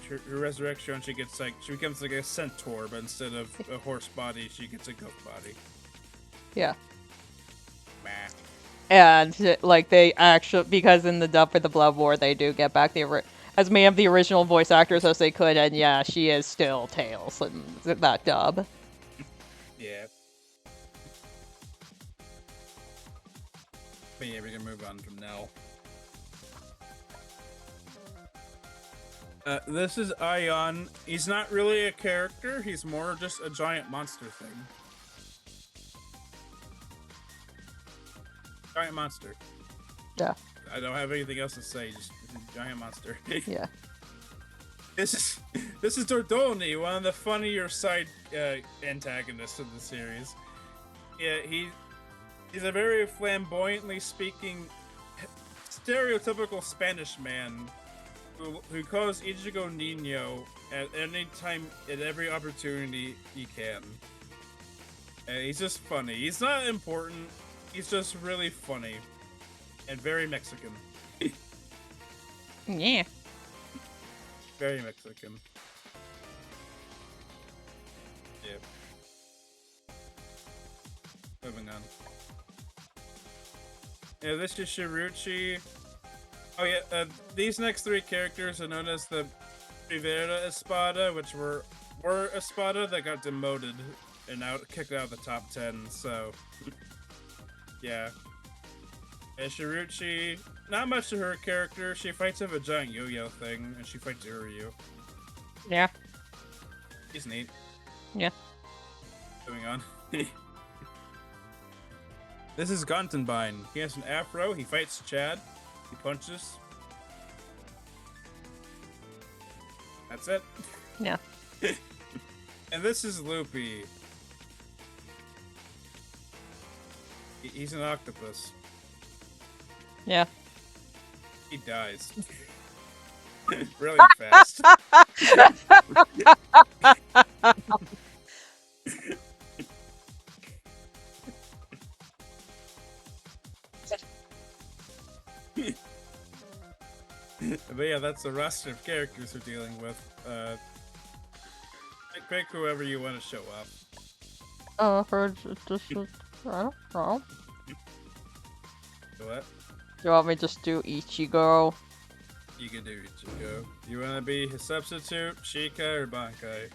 Her resurrection, she becomes like a centaur, but instead of a horse body, she gets a goat body. Yeah. Meh. And like they actually, because in the dub for the Blood War, they do get back as many of the original voice actors as they could, and yeah, she is still Tails in that dub. Yeah. But yeah, we can move on from now. This is Ion. He's not really a character, he's more just a giant monster thing. Giant monster. Yeah. I don't have anything else to say, just a giant monster. Yeah. This is Dordoni, one of the funnier side antagonists of the series. Yeah, he's a very flamboyantly speaking, stereotypical Spanish man who calls Ichigo Nino at any time, at every opportunity he can. And he's just funny. He's not important. He's just really funny and very Mexican. Yeah. Very Mexican. Yeah. Moving on. Yeah, this is Shiruchi. Oh yeah, these next three characters are known as the Primera Espada, which were Espada that got demoted and kicked out of the top 10. So, yeah. And Shiruchi, not much to her character. She fights with a giant yo-yo thing, and she fights Uryu. Yeah. He's neat. Yeah. Moving on. This is Gantenbein. He has an afro. He fights Chad. He punches. That's it. Yeah. And this is Loopy. He's an octopus. Yeah. He dies. Really fast. But yeah, that's the roster of characters we're dealing with. Pick whoever you want to show off. For just I don't know. What? Do you want me to just do Ichigo? You can do Ichigo. You want to be his substitute, Shika, or Bankai?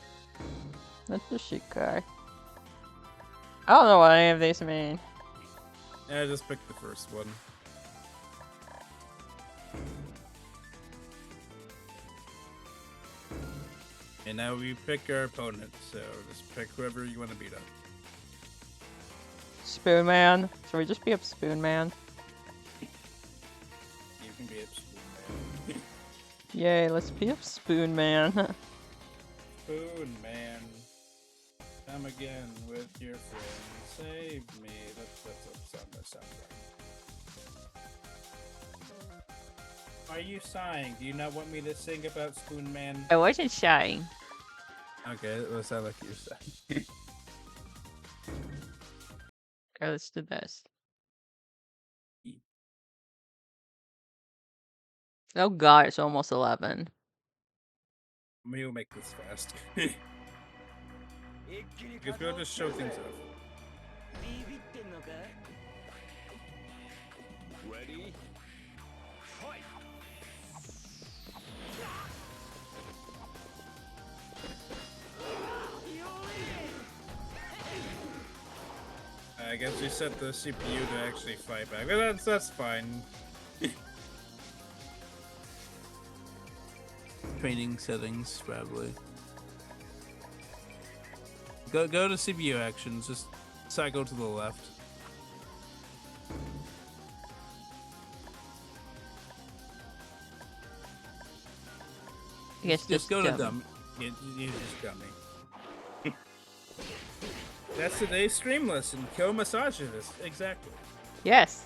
Let's do Shikai. I don't know what any of these mean. Yeah, just pick the first one. And now we pick our opponent, so just pick whoever you want to beat up. Spoon Man. Should we just be up Spoon Man? You can be a Spoon Man. Yay, let's be up Spoon Man. Spoon Man, come again with your friend. Save me. That's a song that sounds right. Why are you sighing? Do you not want me to sing about Spoon Man? I wasn't shy. Okay, that sounds like you're saying. Okay, let's do this. Oh god, it's almost 11. Maybe we'll make this fast. Because we'll just show things off. Ready? Fight! I guess we set the CPU to actually fight back, but that's fine. Training settings, probably. Go to CPU actions. Just cycle to the left. I guess Just go to dumb. dummy. You just dummy. That's today's stream lesson. Kill misogynist. Exactly. Yes.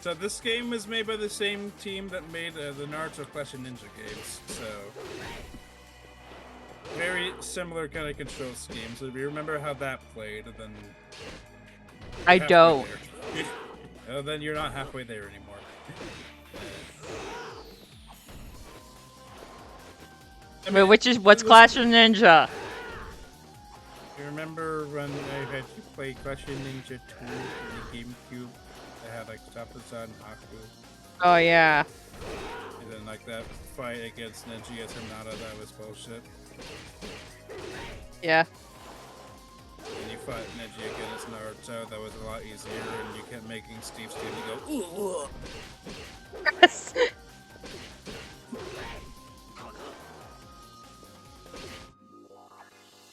So this game was made by the same team that made the Naruto Clash of Ninja games. So very similar kind of control scheme. So if you remember how that played, then I don't. Oh, then you're not halfway there anymore. Wait, what's Clash of Ninja? You remember when I had you play Clash of Ninja 2 in the GameCube? They had like Tapuza and Haku. Oh yeah. And then like that fight against Neji as Hinata, that was bullshit. Yeah. And you fought Neji against Naruto, that was a lot easier, and you kept making Steve go, ooh. Yes.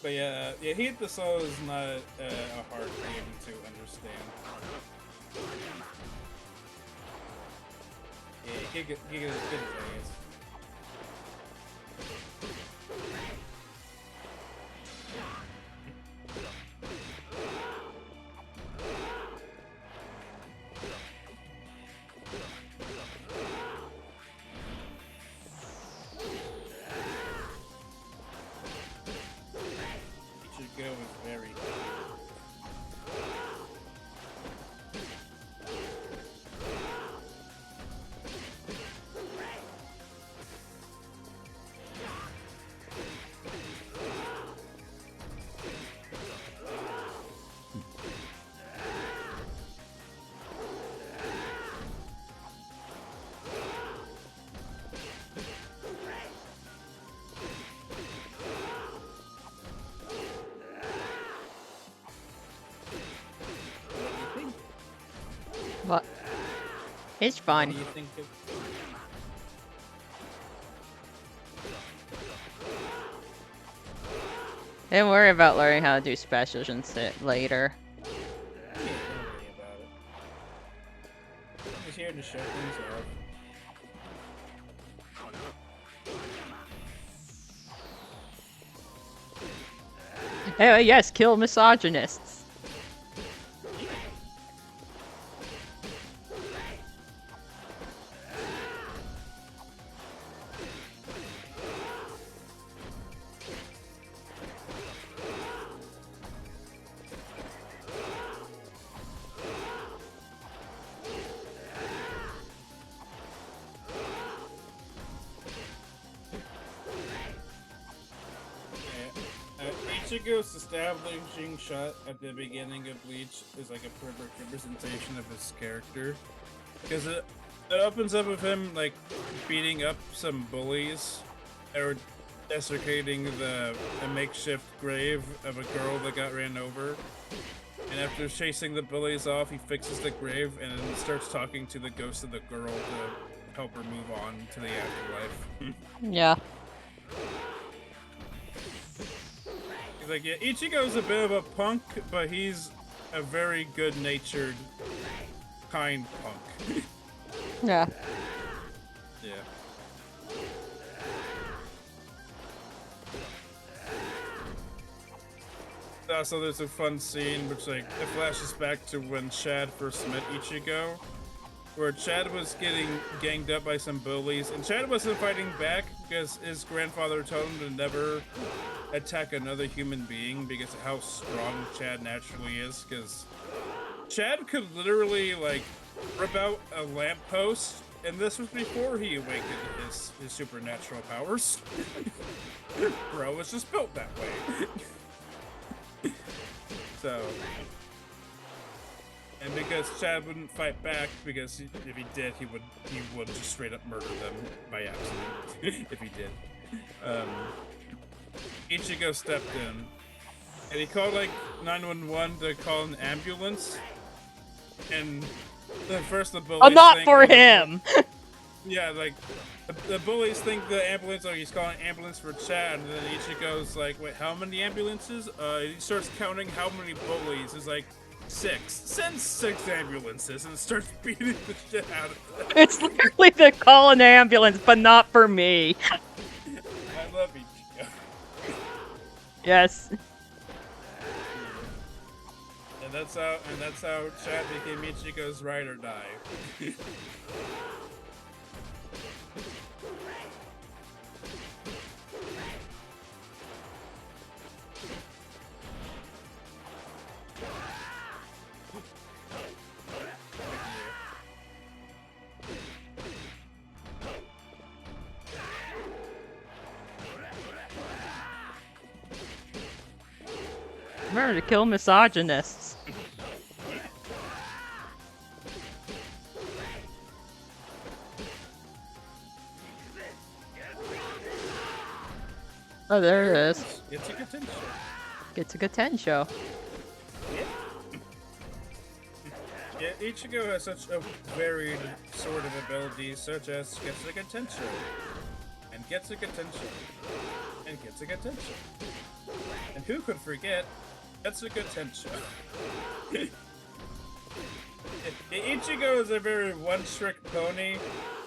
But yeah, Heat the Soul is not a hard game to understand. Yeah, you get as good as it is. What? It's What fun. do you think of? Don't worry about learning how to do specials and shit later. Yeah, don't worry about it. I'm just here to show things off. Anyway, yes, kill misogynists. Ichigo's establishing shot at the beginning of Bleach is like a perfect representation of his character. Because it opens up with him like beating up some bullies that were desecrating a makeshift grave of a girl that got ran over. And after chasing the bullies off, he fixes the grave and then starts talking to the ghost of the girl to help her move on to the afterlife. Yeah. He's like, yeah, Ichigo's a bit of a punk, but he's a very good-natured, kind punk. Yeah. Yeah. Also, there's a fun scene which, like, it flashes back to when Chad first met Ichigo, where Chad was getting ganged up by some bullies, and Chad wasn't fighting back because his grandfather told him to never attack another human being because of how strong Chad naturally is, because Chad could literally, like, rip out a lamppost, and this was before he awakened his supernatural powers. Bro was just built that way. So, and because Chad wouldn't fight back, because if he did, he would just straight up murder them by accident. If he did, Ichigo stepped in, and he called like 911 to call an ambulance. And then first the bullies. Not think, for him. Yeah, like the bullies think the ambulance. Oh, he's calling an ambulance for Chad, and then Ichigo's like, "Wait, how many ambulances?" He starts counting how many bullies. He's like, 6. Send 6 ambulances, and starts beating the shit out of them. It's literally the call an ambulance, but not for me. I love Ichigo. Yes. And that's how Chad became Ichigo's ride or die. Remember to kill misogynists. Oh, there it is. It's a good tension. It's a good 10 show. Yeah, Ichigo has such a varied sort of abilities, such as Getsuga Tensho, and Getsuga Tensho, and Getsuga Tensho. And who could forget Getsuga Tensho? Ichigo is a very one-trick pony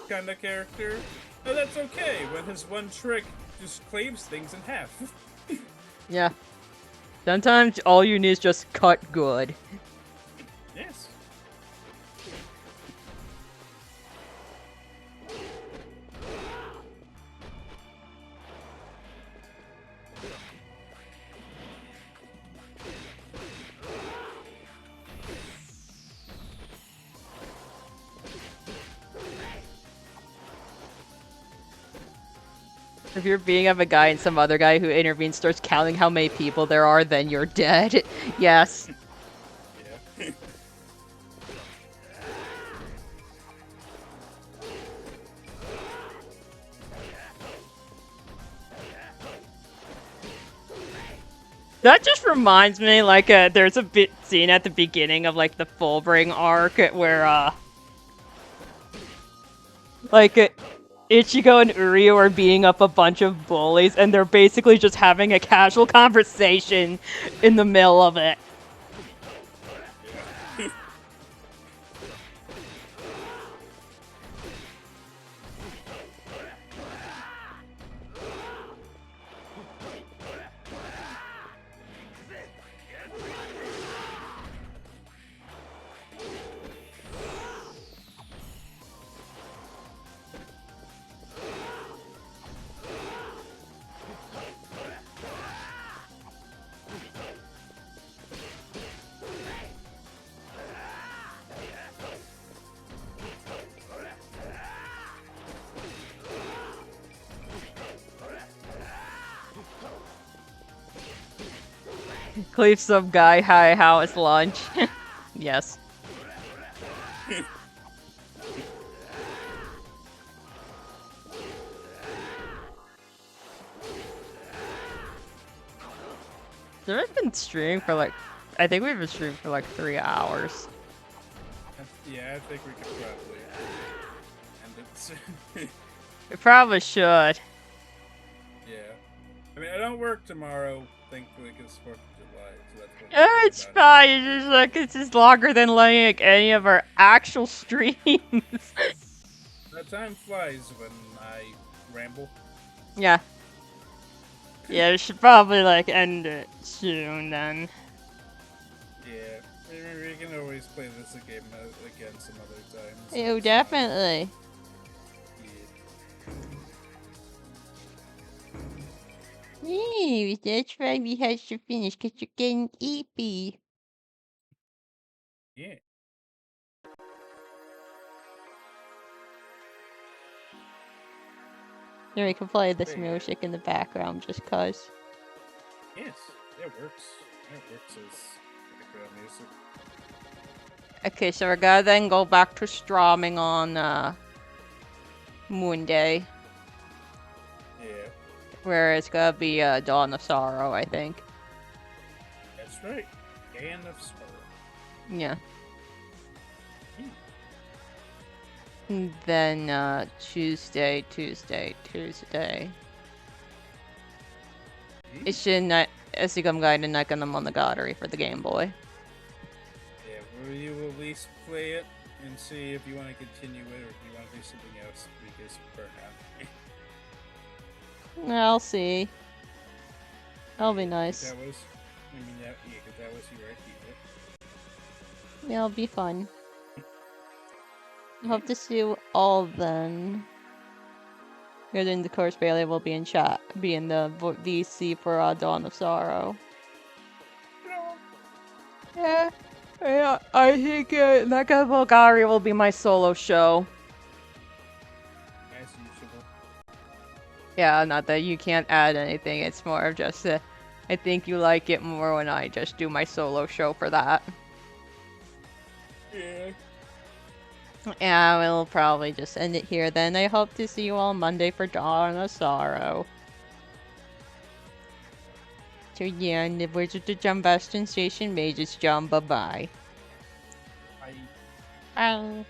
kind of character, but that's okay when his one trick just cleaves things in half. Yeah. Sometimes all you need is just cut good. Yes. If you're beating up a guy and some other guy who intervenes starts counting how many people there are, then you're dead. Yes. Yeah. That just reminds me, like, there's a bit scene at the beginning of, like, the Fullbring arc where, like, Ichigo and Uryu are beating up a bunch of bullies, and they're basically just having a casual conversation in the middle of it. Cleave some guy, hi, how is lunch? Yes. So we've been streaming for like, I think we've been streaming for like 3 hours. Yeah, I think we could probably end it soon. We probably should. Yeah. I mean, I don't work tomorrow, thankfully, because 4th of July, so that's what we're worried It's about. fine, it's just like, it's just longer than like any of our actual streams. That time flies when I ramble. Yeah. Yeah, we should probably like end it soon then. Yeah. We can always play this again some other time. so Oh, it's definitely. not- Yeah, that's why we have to finish, because you're getting eepy. Yeah. Then we can play this There. music in the background just cause. Yes, it works. It works as background music. Okay, so we're gonna then go back to streaming on Monday, Yeah, where it's gonna be Dawn of Sorrow, I think. that's right. Band of Sorrow. Yeah. And then Tuesday. It's in Esigum Guide and Nikon Monogatari for the Game Boy. Yeah, will you at least play it and see if you want to continue it or if you want to do something else because burn out. I'll see. That'll be nice. That was, I mean, because that was your idea. Yeah, it'll be fun. I hope to see you all then. And then, of course, Bailey will be in chat, be in the VC for Dawn of Sorrow. Yeah, I think Mecha Bulgari will be my solo show. As usual. Yeah, not that you can't add anything, it's more of just, I think you like it more when I just do my solo show for that. Yeah. Yeah, we'll probably just end it here then. I hope to see you all Monday for Dawn of Sorrow. So yeah, and the Wizard of Jumbaston Station Mages Jump, bye-bye. I Bye.